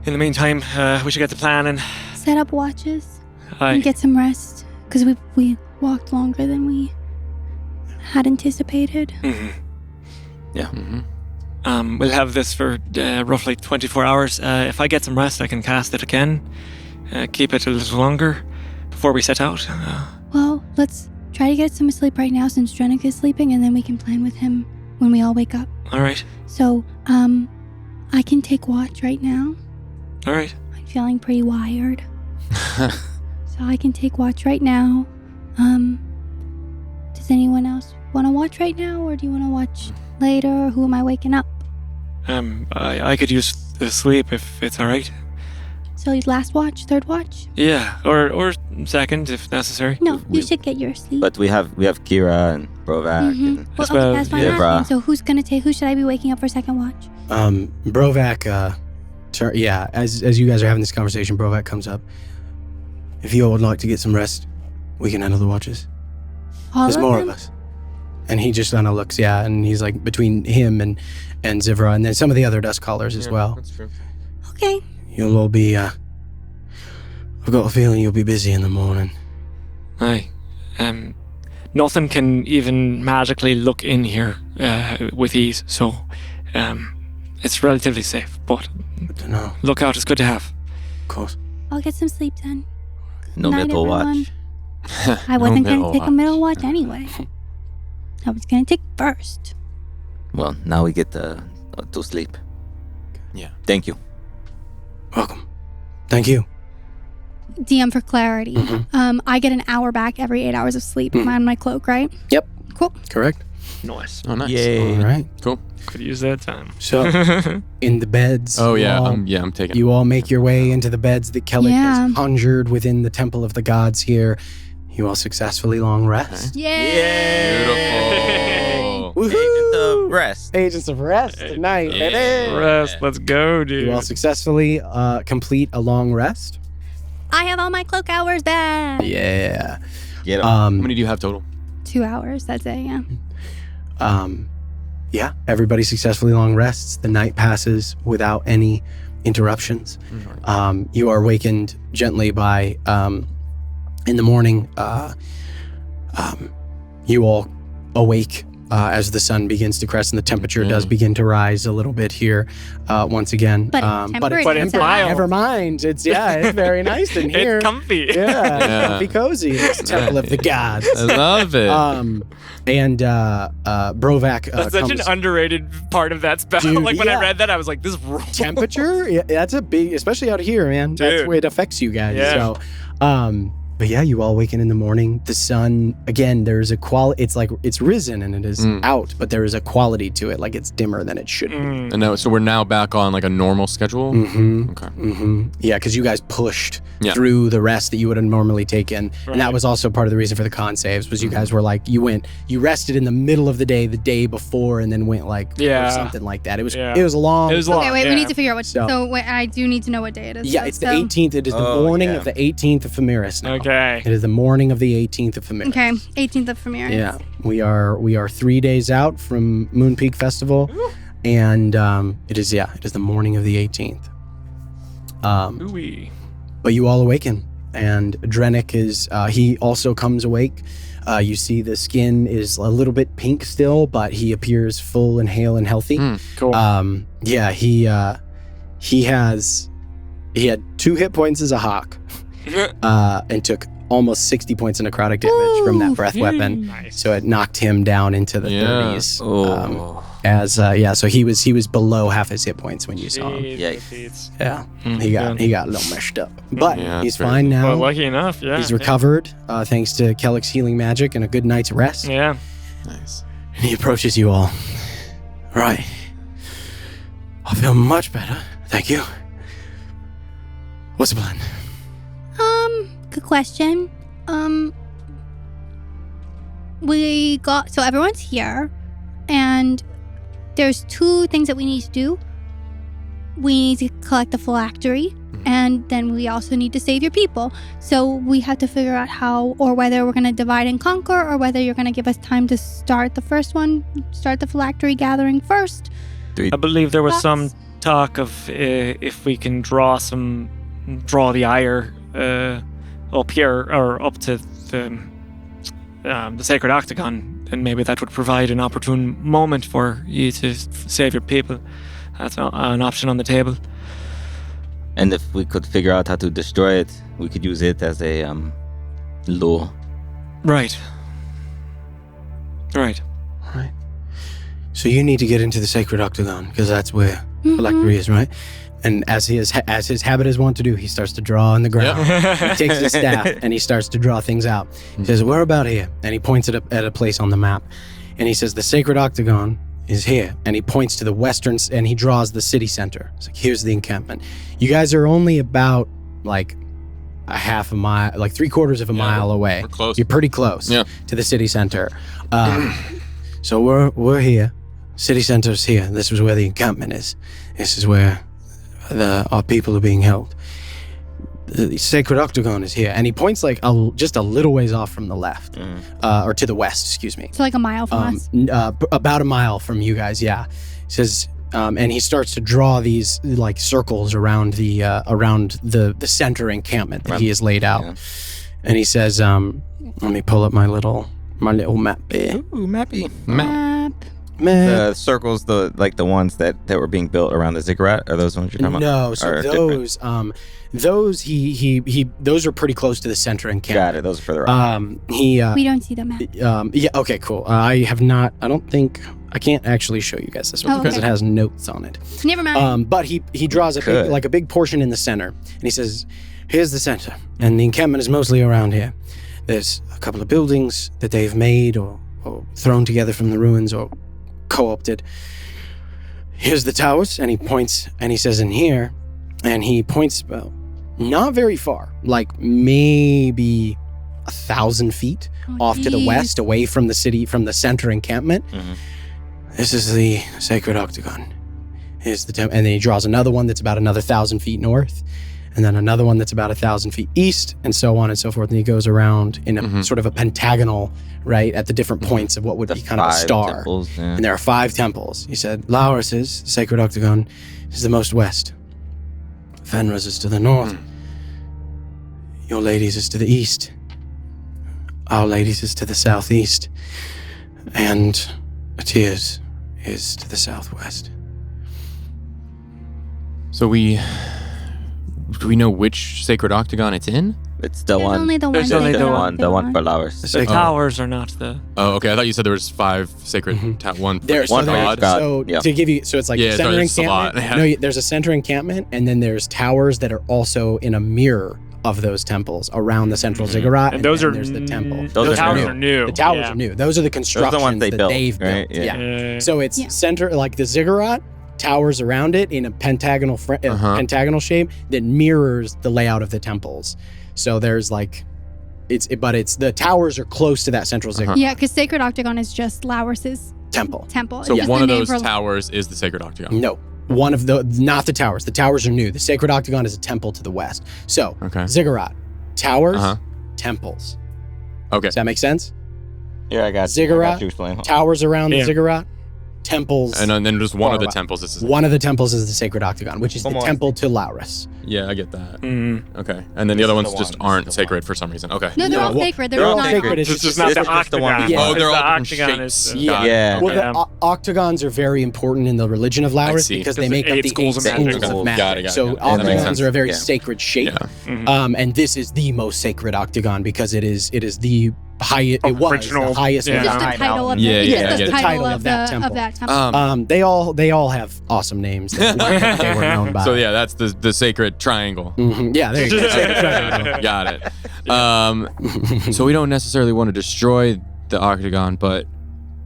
the meantime, we should get the plan and set up watches and get some rest, because we walked longer than we had anticipated. Yeah. We'll have this for roughly 24 hours. If I get some rest, I can cast it again. Keep it a little longer before we set out. Well, let's try to get some sleep right now since Drennick is sleeping, and then we can plan with him when we all wake up. All right. So, I can take watch right now. All right. I'm feeling pretty wired. So I can take watch right now. Does anyone else want to watch right now, or do you want to watch later, or who am I waking up? I could use the sleep if it's all right. So last watch, third watch? Yeah, or second if necessary. No, you should get your sleep. But we have Kira and Brovac and Well, okay, that's fine. Zivra. So who should I be waking up for second watch? Brovac, as you guys are having this conversation, Brovac comes up. If you all would like to get some rest, we can handle the watches. There's more of us. And he just kind of looks, and he's like between him and Zivra, and then some of the other dust callers as well. That's true. Okay. You'll all be, I've got a feeling you'll be busy in the morning. Aye. Nothing can even magically look in here with ease, so it's relatively safe, but Good to know. lookout is good to have. Of course. I'll get some sleep then. No Night, middle everyone. watch. I wasn't going to middle take a middle watch anyway. I was going to take first. Well, now we get to sleep. Yeah. Thank you. Welcome. Thank you. DM for clarity. I get an hour back every 8 hours of sleep. Am I on my cloak, right? Yep. Cool. Correct. Nice. Oh, nice. Yay. All right. Cool. Could use that time. So, in the beds. Oh, you yeah. all- I'm taking You all make your way into the beds that Kellic Yeah. has conjured within the Temple of the Gods here. You all successfully long rest. Beautiful. Woohoo! Agent of Rest. Agents of Rest tonight. baby. Rest. Let's go, dude. You all successfully complete a long rest. I have all my cloak hours back. Yeah. Get 'em. How many do you have total? 2 hours, that's it, yeah. Yeah, everybody successfully long rests. The night passes without any interruptions. You are wakened gently by, in the morning, you all awake as the sun begins to crest and the temperature does begin to rise a little bit here once again. But it's mild. Never mind. It's very nice in here. It's comfy. Yeah, comfy cozy. It's Temple of the Gods. I love it. And Brovac That's such comes. an underrated part of that spell. Dude, like when yeah. I read that, I was like, this rules. Temperature? Temperature, yeah, that's a big, especially out here, man. That's Dude. where it affects you guys. Yeah. So, But yeah, you all waken in the morning. The sun, again, there's a quality. It's like it's risen and it is out, but there is a quality to it, like it's dimmer than it should be. And now, so we're now back on like a normal schedule. Okay. Yeah, because you guys pushed through the rest that you would have normally taken, and that was also part of the reason for the con saves. Was you guys were like you rested in the middle of the day before, and then went like or something like that. It was long. It was long. Okay, wait, we need to figure out what. So wait, I do need to know what day it is. Yeah, it's the 18th. It is the morning of the 18th of Femiris now. Okay. It is the morning of the 18th of Femiris. Okay, 18th of Femiris. Yeah, we are 3 days out from Moon Peak Festival, and it is the morning of the 18th. But you all awaken, and Drennick is he also comes awake. You see the skin is a little bit pink still, but he appears full and hale and healthy. Cool. He had 2 hit points as a hawk, and took almost 60 points of necrotic damage from that breath weapon. Nice. So it knocked him down into the 30s. So he was below half his hit points when you saw him. Yeah, he got a little messed up, but he's fine now. Well, lucky enough, He's recovered thanks to Kellick's healing magic and a good night's rest. Yeah. Nice. And he approaches you all. Right. I feel much better. Thank you. What's the plan? Good question. So everyone's here, and there's 2 things that we need to do. We need to collect the phylactery, and then we also need to save your people. So we have to figure out how, or whether we're going to divide and conquer, or whether you're going to give us time to start the first one, start the phylactery gathering first. I believe there was some talk of if we can draw the ire up here or up to the sacred octagon, and maybe that would provide an opportune moment for you to save your people. That's an option on the table. And if we could figure out how to destroy it, we could use it as a lure. Right. So you need to get into the sacred octagon, because that's where phylactery is, right? And as his habit is wont to do, he starts to draw on the ground. He takes his staff and he starts to draw things out. He says, "We're about here," and he points at a place on the map. And he says, "The sacred octagon is here." And he points to the western, and he draws the city center. It's like, here's the encampment. You guys are only about like a half a mile, like 3/4 of a mile away. We're close. You're pretty close to the city center. So we're here. City center's here. This is where the encampment is. This is where our people are being held. The sacred octagon is here, and he points like just a little ways off from the left, or to the west. Excuse me. So like a mile from us. About a mile from you guys. Yeah. He says, and he starts to draw these like circles around the center encampment that he has laid out, and he says, "Let me pull up my little map here." Ooh, mappy. Map. The circles, the ones that were being built around the ziggurat, are those ones you're talking about? No, so those those are pretty close to the center encampment. Got it. Those are further up. We don't see the map. Yeah. Okay. Cool. I don't think I can't actually show you guys this one because it has notes on it. Never mind. But he draws a big portion in the center, and he says, "Here's the center, and the encampment is mostly around here. There's a couple of buildings that they've made or thrown together from the ruins or co-opted. Here's the towers," and he points, and he says, "In here," and he points not very far, like maybe 1,000 feet off to the west, away from the city, from the center encampment. This is the sacred octagon. Here's the and then he draws another one that's about another 1,000 feet north, and then another one that's about 1,000 feet east, and so on and so forth. And he goes around in a sort of a pentagonal, right, at the different points of what would be kind of a star. Temples, and there are 5 temples. He said, Laurus's sacred octagon is the most west. Fenris is to the north. Your ladies is to the east. Our ladies is to the southeast. And Atyr's is to the southwest. So do we know which sacred octagon it's in? It's the There's one. only the one. There's only the one for Laurus. The towers are not the... Oh, okay. I thought you said there was 5 sacred one. There's one god. god. So Yeah. to give you, so it's like center it's a lot. encampment. No, there's a center encampment, and then there's towers that are also in a mirror of those temples around the central ziggurat. And those are there's the temple. Those towers are new. The towers are new. Those are the constructions that they've built. Yeah. So it's center, like the ziggurat, towers around it in a pentagonal shape that mirrors the layout of the temples. So there's like, it's the towers are close to that central ziggurat. Yeah, because Sacred Octagon is just Laurus's temple. So one of those towers is the Sacred Octagon. No, not the towers. The towers are new. The Sacred Octagon is a temple to the west. So ziggurat, towers, temples. Okay. Does that make sense? Yeah, I got ziggurat, you explain. Towers around the ziggurat, temples. And then just one of the temples is one of the temples is the Sacred Octagon, which is the temple to Laurus. Yeah, I get that. Okay. And then the other ones just aren't sacred for some reason. Okay. No, they're all sacred. They're all sacred. It's just not the octagon. Oh, they're all the different octagon shapes. Yeah. Well, the octagons are very important in the religion of Laurus because they make up the 8 schools of magic. Got it. So octagons are a very sacred shape. And this is the most sacred octagon because it is the highest. It was the highest. Just the title of the title of that temple. They all have awesome names that they were known by. So yeah, that's the sacred triangle. Yeah, there you go. Sacred triangle. Got it. So we don't necessarily want to destroy the octagon, but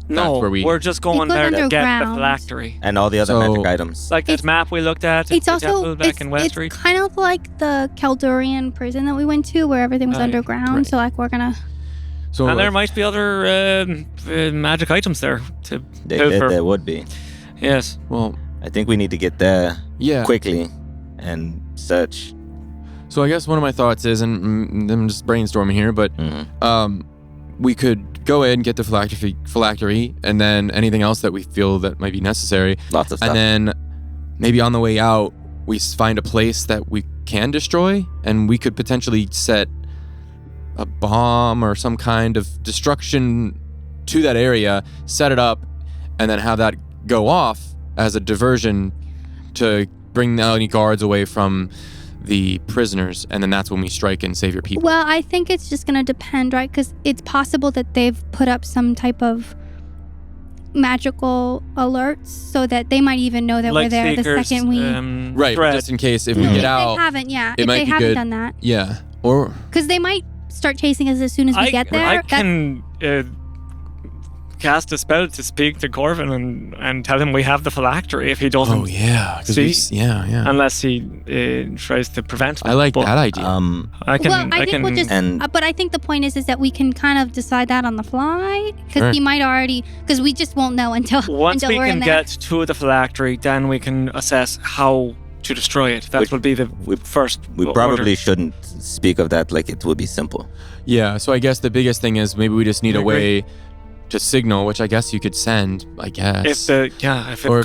that's where we're just going there to get the phylactery and all the other magic items. Like this map we looked at. It's also back in West Street. It's kind of like the Kaldurian prison that we went to, where everything was underground. Right. So like we're gonna. So and there might be other magic items there there would be. Yes. Well, I think we need to get there quickly and search. So I guess one of my thoughts is, and I'm just brainstorming here, but we could go in, get the phylactery, and then anything else that we feel that might be necessary. Lots of stuff. And then maybe on the way out, we find a place that we can destroy, and we could potentially set a bomb or some kind of destruction to that area, set it up, and then have that go off as a diversion to bring any guards away from the prisoners, and then that's when we strike and save your people. Well, I think it's just going to depend, right? Because it's possible that they've put up some type of magical alerts so that they might even know that we're there the second we... right, just in case if we get out... If they haven't, if they haven't done that. Yeah, or... Because they might start chasing us as soon as we get there. I can cast a spell to speak to Corvin and tell him we have the phylactery if he doesn't. Oh yeah, unless he tries to prevent me. I like that idea. But I think the point is that we can kind of decide that on the fly because he might already we just won't know until once we we're can in there. get to the phylactery, then we can assess how to destroy it. That will be the first. We probably shouldn't speak of that like it would be simple. Yeah, so I guess the biggest thing is maybe we just need a way to signal, which I guess you could send, I guess. If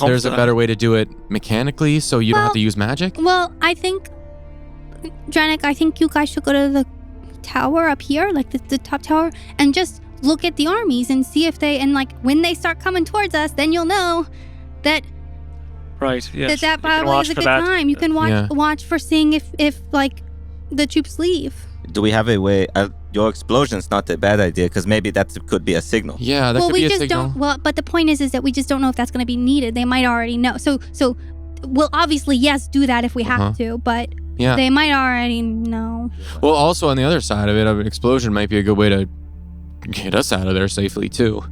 there's a better way to do it mechanically so you don't have to use magic. Well, I think, Dranik, you guys should go to the tower up here, like the top tower, and just look at the armies and see if they, and like when they start coming towards us, then you'll know that right, yes. that probably is a good time. You can watch for seeing if like the troops leave. Do we have a way? Your explosion's not a bad idea because maybe that could be a signal. Yeah, that could be a signal. But the point is that we just don't know if that's going to be needed. They might already know. So we'll obviously do that if we have to, but they might already know. Well, also on the other side of it, an explosion might be a good way to get us out of there safely too.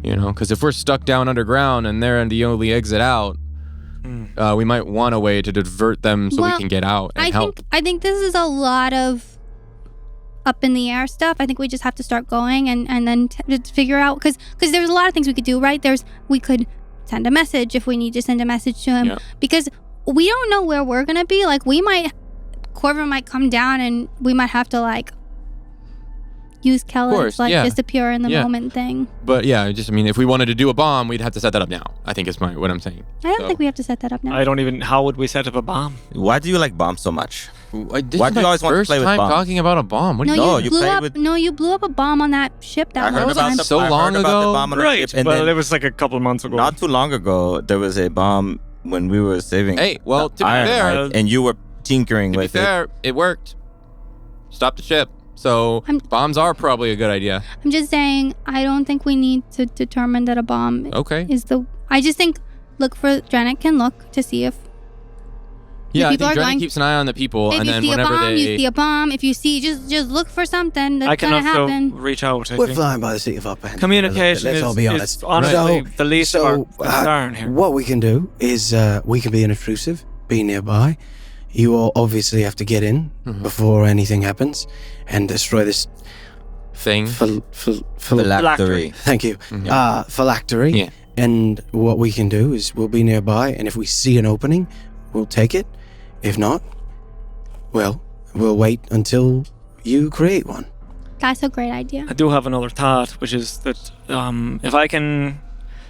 You know, because if we're stuck down underground and they're the only exit out, we might want a way to divert them so we can get out and help. I think this is a lot of up in the air stuff. I think we just have to start going and then figure out because there's a lot of things we could do, right? We could send a message if we need to send a message to him because we don't know where we're gonna be. Like Corvin might come down and we might have to like use Kellis disappear in the moment thing. But if we wanted to do a bomb, we'd have to set that up now. I think is what I'm saying. I don't think we have to set that up now. How would we set up a bomb? Why do you like bombs so much? Why do you always want to play with bombs? First time talking about a bomb. You blew up a bomb on that ship that one time. So long ago. Right, but it was like a couple months ago. Not too long ago, there was a bomb when we were saving. Hey, well, to be fair, and you were tinkering with it. To be fair, it worked. Stop the ship. So bombs are probably a good idea. I'm just saying, I don't think we need to determine that a bomb is the... I just think, Dranik can look to see if Yeah, I people think are Drennan going. keeps an eye on the people, If and you then see a whenever bomb, they... you see a bomb. If you see, just look for something I that's can gonna also happen. reach out. I We're think. flying by the seat of our pants. Communication Let's all be is honest. honestly the least of our concern here. What we can do is we can be intrusive, be nearby. You all obviously have to get in before anything happens and destroy this thing. Phylactery. Thank you. Phylactery. Yeah. And what we can do is we'll be nearby, and if we see an opening, we'll take it. If not, well, we'll wait until you create one. That's a great idea. I do have another thought, which is that if I can,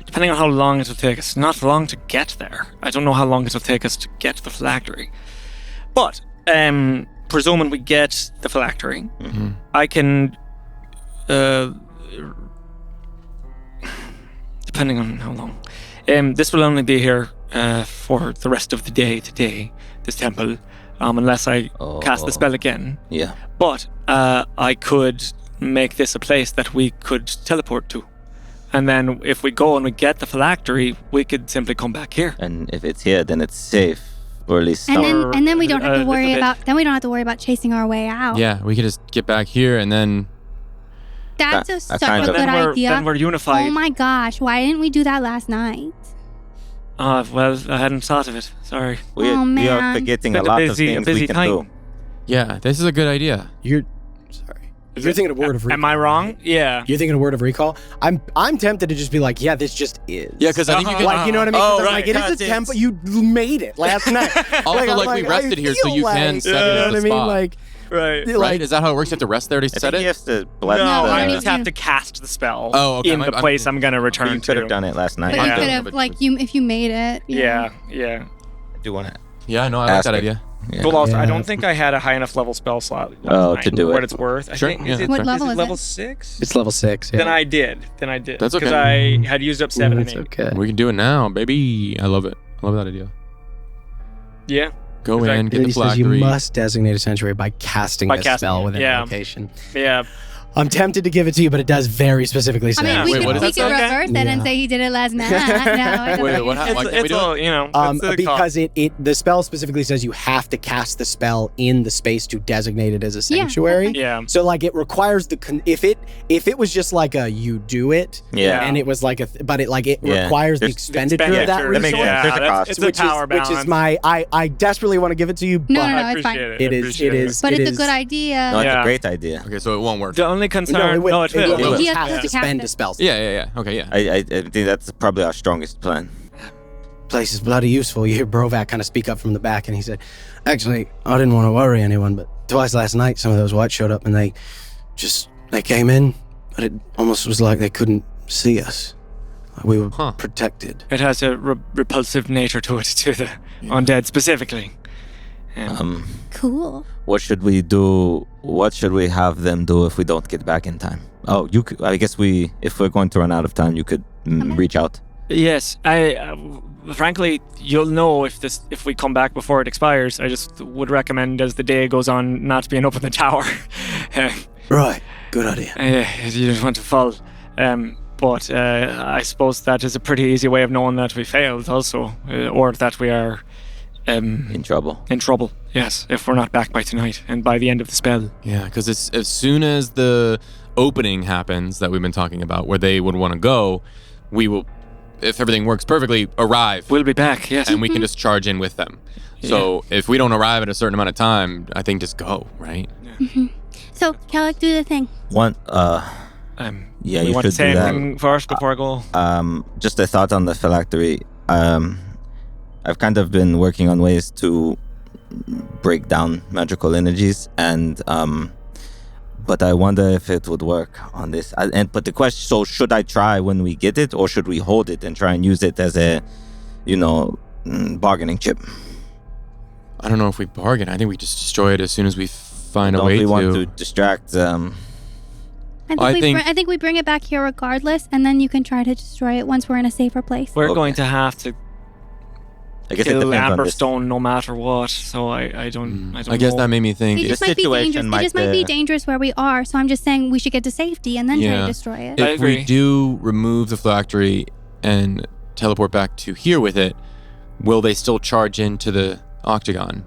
depending on how long it will take us, not long to get there. I don't know how long it will take us to get to the phylactery. But presuming we get the phylactery, I can, depending on how long, this will only be here for the rest of the day today, this temple, unless I cast the spell again. Yeah. But I could make this a place that we could teleport to. And then if we go and we get the phylactery, we could simply come back here. And if it's here, then it's safe. Or at least And then we don't have a to worry little about. Then we don't have to worry about chasing our way out. Yeah, we could just get back here and then... That's such a good then idea. Then we're unified. Oh my gosh! Why didn't we do that last night? Well, I hadn't thought of it. Sorry. we are man. forgetting Been a lot a of things busy we can time. do. Yeah, this is a good idea. You're thinking a word of recall. Am I wrong? Yeah. You're thinking a word of recall? I'm tempted to just be like, yeah, this just is. Yeah, because I think you can... Like, you know what I mean? Oh, 'Cause I'm right, like, it is a because temple. You made it last night. Also, I'm like, we rested I here, so feel you can like, set it you know at what the I mean? spot. Like, Right. Right? Is that how it works? You have to rest there to I set think he it? has to bless No, the... I no, just have to cast the spell okay. in the place I'm going to You return could have to. done it last night. But you Yeah. could have, like, if you made it. Yeah. I do want to Yeah, no, I like ask that her. idea. Yeah. Well, also, I Yeah. don't think I had a high enough level spell slot. To do for what it. it's worth. Sure, I think, yeah, is it, that's What level is it is level it? 6? it's level 6. Yeah. Then I did. That's okay. Because I had used up 7 and It's 8. okay. We can do it now, baby. I love it. I love that idea. Yeah. Go Exactly. in, get the He says you phylactery. must designate a sanctuary by casting By a casting spell it, within yeah. a location. Yeah. I'm tempted to give it to you, but it does very specifically say. I mean, that. we Wait, could, what we does could that say? reverse it and Yeah. say he did it last night. No, I don't Wait, think what he happened? did. Why can't we It's do it? all, you know, it's the Because the spell specifically says you have to cast the spell in the space to designate it as a Yeah, sanctuary. okay. Yeah. So like it requires if it was just like a you do it, Yeah. and it was like but it Yeah. requires the There's expenditure of that expenditure. That makes resource. sense. There's a cost. It's a power balance. Which is my I desperately want to give it to you, but No, no, no, I it's fine. appreciate it I is appreciate But it it's a is- good idea. No, it's Yeah. a great idea. Okay, so it won't work. The only concern. it will. No, it will. will. He has have to to cast spend it. a spell. Yeah. Okay, yeah. I think that's probably our strongest plan. Place is bloody useful. You hear Brovac kind of speak up from the back, and he said, "Actually, I didn't want to worry anyone, but twice last night, some of those whites showed up, and they came in, but it almost was like they couldn't see us. Like we were protected." It has a repulsive nature to it, to the undead specifically. Cool. What should we do? What should we have them do if we don't get back in time? Oh, you could, I guess if we're going to run out of time, you could reach out. Yes, I frankly, you'll know if we come back before it expires. I just would recommend as the day goes on not being up in the tower. Right. Good idea. You don't want to fall. But I suppose that is a pretty easy way of knowing that we failed also, or that we are In trouble. in trouble. Yes, if we're not back by tonight and by the end of the spell. Yeah, because it's as soon as the opening happens that we've been talking about, where they would want to go, we will, if everything works perfectly, arrive. We'll be back, yes. And we can just charge in with them. So if we don't arrive at a certain amount of time, I think just go, right? So, Kellic, do the thing. Yeah, we you want should to say do that. anything first before I go? Just a thought on the phylactery. I've kind of been working on ways to break down magical energies, and but I wonder if it would work on this. But the question: so should I try when we get it, or should we hold it and try and use it as a, bargaining chip? I don't know if we bargain. I think we just destroy it as soon as we find a Don't way we to. want to distract? I think we bring it back here regardless, and then you can try to destroy it once we're in a safer place. We're going to have to I guess it kill depends on this. Amberstone no matter what, so I don't I guess know. that made me think. It just the might be situation dangerous. It might, just might be dangerous where we are. So I'm just saying we should get to safety and then try to destroy it. I If we agree. do remove the phylactery and teleport back to here with it, will they still charge into the octagon?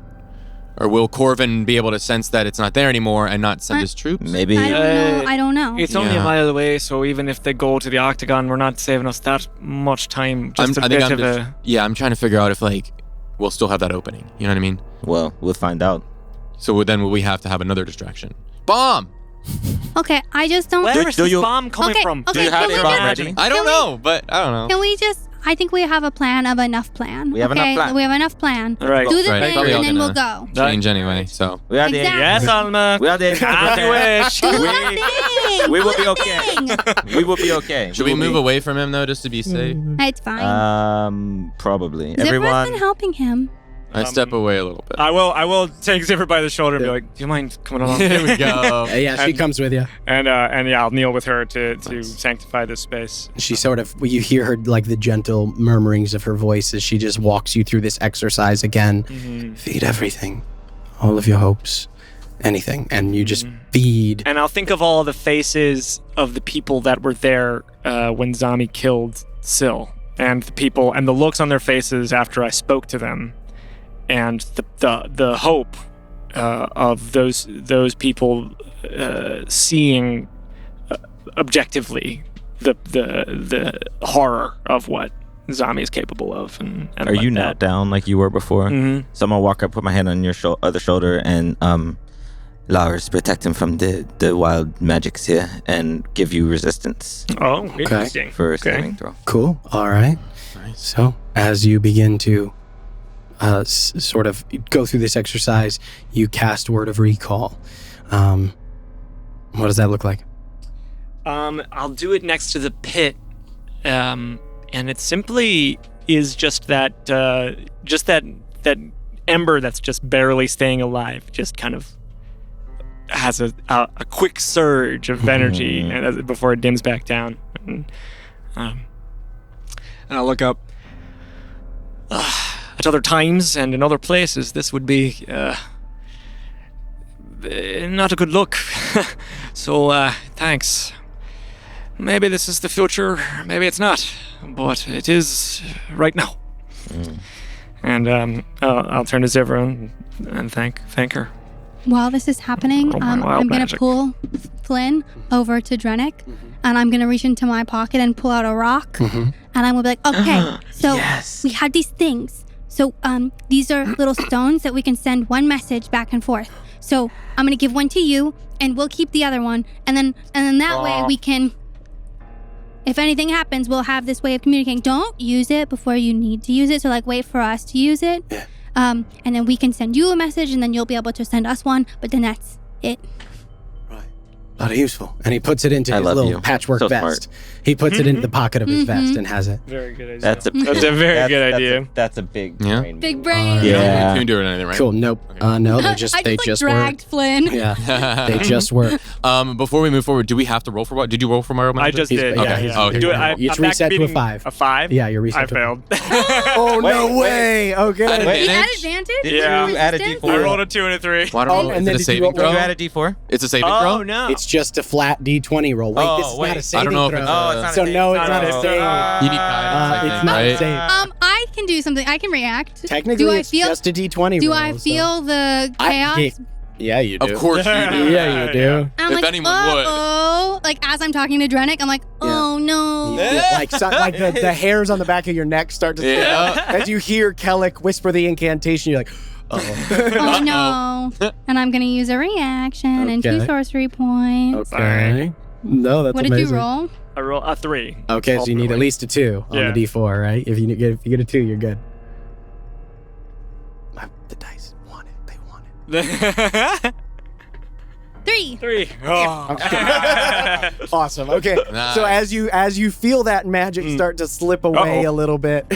Or will Corvin be able to sense that it's not there anymore and not send his troops? Maybe. I don't know. It's only a mile away, so even if they go to the octagon, we're not saving us that much time. I'm trying to figure out if we'll still have that opening. You know what I mean? Well, we'll find out. So then will we have to have another distraction? Bomb! Okay, I just don't... Where is this bomb coming from? Do you have a bomb ready? I don't know, but I don't know. Can we just... I think we have a plan of enough plan. We have enough plan. We have enough plan. All right. Do the Right. thing, Probably and then all we'll go. Change anyway, so. We are there. Exactly. Yes, Alma. We are there. I wish. Do the thing. We will be Do the okay. thing. We will be okay. Should we move away from him, though, just to be safe? It's fine. Probably. Zipper's been helping him. I step away a little bit. I will take Zipper by the shoulder and be like, "Do you mind coming along?" Here we go. Yeah, she comes with you. And I'll kneel with her to sanctify this space. She sort of, you hear her, like the gentle murmurings of her voice as she just walks you through this exercise again. Mm-hmm. Feed everything, all of your hopes, anything, and you just feed. And I'll think of all the faces of the people that were there when Zami killed Syl, and the people and the looks on their faces after I spoke to them. And the hope of those people seeing objectively the horror of what Zami is capable of. And are you not down like you were before? Mm-hmm. So I'm gonna walk up, put my hand on your other shoulder, and Lars, protect him from the wild magics here, and give you resistance. Oh, interesting. For a saving throw. Cool. All right. Nice. So as you begin to sort of go through this exercise, you cast Word of Recall. What does that look like? I'll do it next to the pit, and it simply is just that ember that's just barely staying alive, just kind of has a quick surge of energy before it dims back down, and I'll look up. At other times and in other places, this would be not a good look. So, thanks. Maybe this is the future, maybe it's not, but it is right now. And I'll turn to Zivra and thank her. While this is happening, I'm going to pull Flynn over to Drennick, and I'm going to reach into my pocket and pull out a rock, and I'm going to be like, okay, so we had these things. So these are little stones that we can send one message back and forth. So I'm going to give one to you, and we'll keep the other one, and then that way we can, if anything happens, we'll have this way of communicating. Don't use it before you need to use it, so wait for us to use it. Yeah. And then we can send you a message, and then you'll be able to send us one, but then that's it. Right. A lot of useful. And he puts it into his little patchwork vest. Smart. He puts it into the pocket of his vest and has it. Very good idea. That's a very good idea. That's a big brain. Big brain. Yeah. You can do it anything, right? Cool. Nope. No, they just dragged work. Flynn. Yeah. They just work. Before we move forward, do we have to roll for what? Did you roll for Mario Magic? I just did. Okay. Okay. Do it. You reset to a 5. A 5? Yeah, you're reset I to failed. Oh, no way. Okay. You had advantage? Yeah. Did you add a D4? I rolled a 2 and a 3. And then is it a saving throw? Did you add a D4? It's a saving throw? Oh, no. It's just a flat D20 roll. Wait, this is not a saving I don't know if throw. it's it's not So a save. no, it's not a save. You need guidance, It's not a right? save. I can do something. I can react. Technically, it's just a D20 Do roll. I feel the chaos? Yeah, you do. Of course you do. Yeah, you do. I'm If like, anyone would. oh, like as I'm talking to Drennick, I'm like, oh no. Like the hairs on the back of your neck start to stand up. As you hear Kellic whisper the incantation, you're like, oh no. And I'm going to use a reaction and 2 sorcery points. Okay. No, that's What amazing. did you roll? I roll a 3. Okay, so you need at least a 2 on the D4, right? If you get a 2, you're good. The dice want it. They want it. 3. 3. Oh. Awesome. Okay. Nice. So as you feel that magic start to slip away a little bit,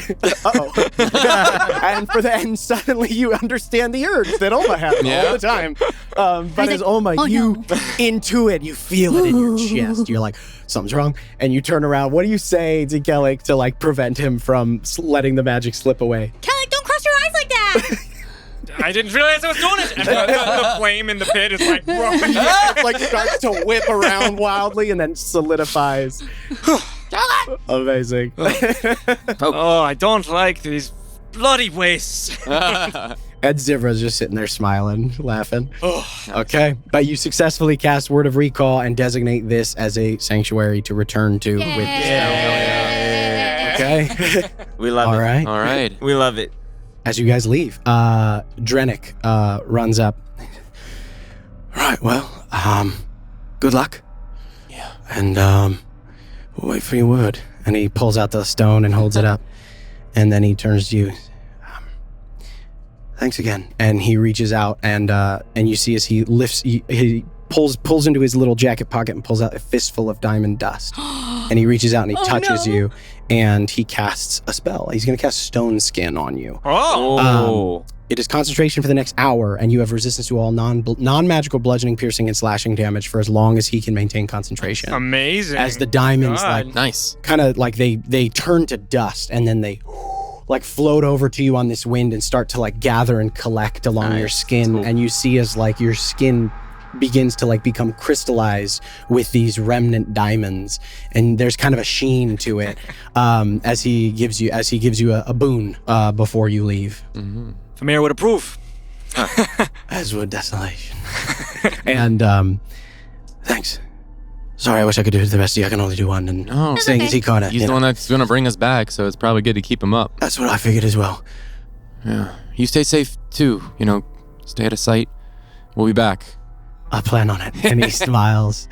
and suddenly you understand the urge that Oma has all the time. But as Oma, you intuit, you feel it in your chest. You're like, something's wrong, and you turn around. What do you say to Kellic to prevent him from letting the magic slip away? Kellic, don't cross your eyes like that. I didn't realize I was doing it. And the flame in the pit is like, starts to whip around wildly and then solidifies. Amazing. oh, I don't like these bloody wastes. And Zivra's just sitting there smiling, laughing. Okay. But you successfully cast Word of Recall and designate this as a sanctuary to return to with the spell. Okay. We love it. All right. We love it. As you guys leave, Drennick runs up. Right, well, good luck. Yeah. And we'll wait for your word. And he pulls out the stone and holds it up. And then he turns to you. Thanks again. And he reaches out and you see as he lifts, he pulls into his little jacket pocket and pulls out a fistful of diamond dust. And he reaches out and he touches you and he casts a spell. He's going to cast Stone Skin on you. It is concentration for the next hour, and you have resistance to all non-magical bludgeoning, piercing, and slashing damage for as long as he can maintain concentration. Amazing. As the diamonds, Nice. kind of like they turn to dust, and then they like float over to you on this wind and start to like gather and collect along your skin. Cool. And you see as like your skin begins to like become crystallized with these remnant diamonds, and there's kind of a sheen to it as he gives you a boon before you leave. Mm-hmm. Famir would approve. As would Desolation. And thanks. Sorry, I wish I could do the rest of you. I can only do one. And saying is he kinda, he's the one that's gonna bring us back, so it's probably good to keep him up. That's what I figured as well. Yeah. You stay safe too, stay out of sight. We'll be back. I plan on it. And he smiles.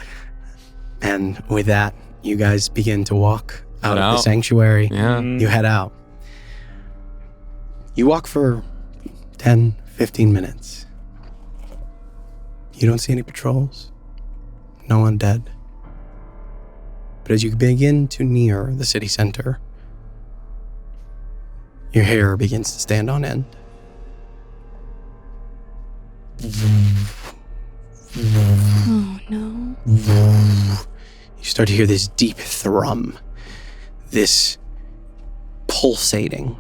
And with that, you guys begin to walk out of the sanctuary. Yeah. You head out. You walk for 10, 15 minutes. You don't see any patrols. No undead. But as you begin to near the city center, your hair begins to stand on end. Oh, no. You start to hear this deep thrum, this pulsating,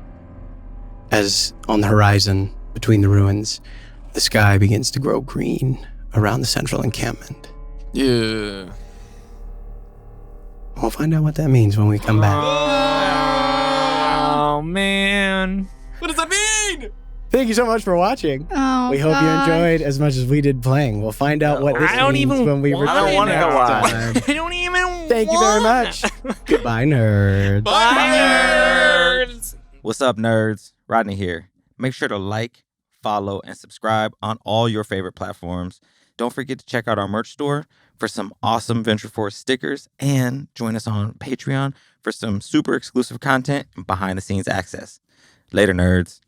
as on the horizon between the ruins, the sky begins to grow green around the central encampment. Yeah. We'll find out what that means when we come back. Oh, man. What does that mean? Thank you so much for watching. Oh, we hope you enjoyed as much as we did playing. We'll find out what this means when we return I don't want to know why. I don't even Thank you very much. Goodbye, nerds. Bye, nerds. What's up, nerds? Rodney here. Make sure to like, follow, and subscribe on all your favorite platforms. Don't forget to check out our merch store for some awesome Venture Force stickers, and join us on Patreon for some super exclusive content and behind-the-scenes access. Later, nerds.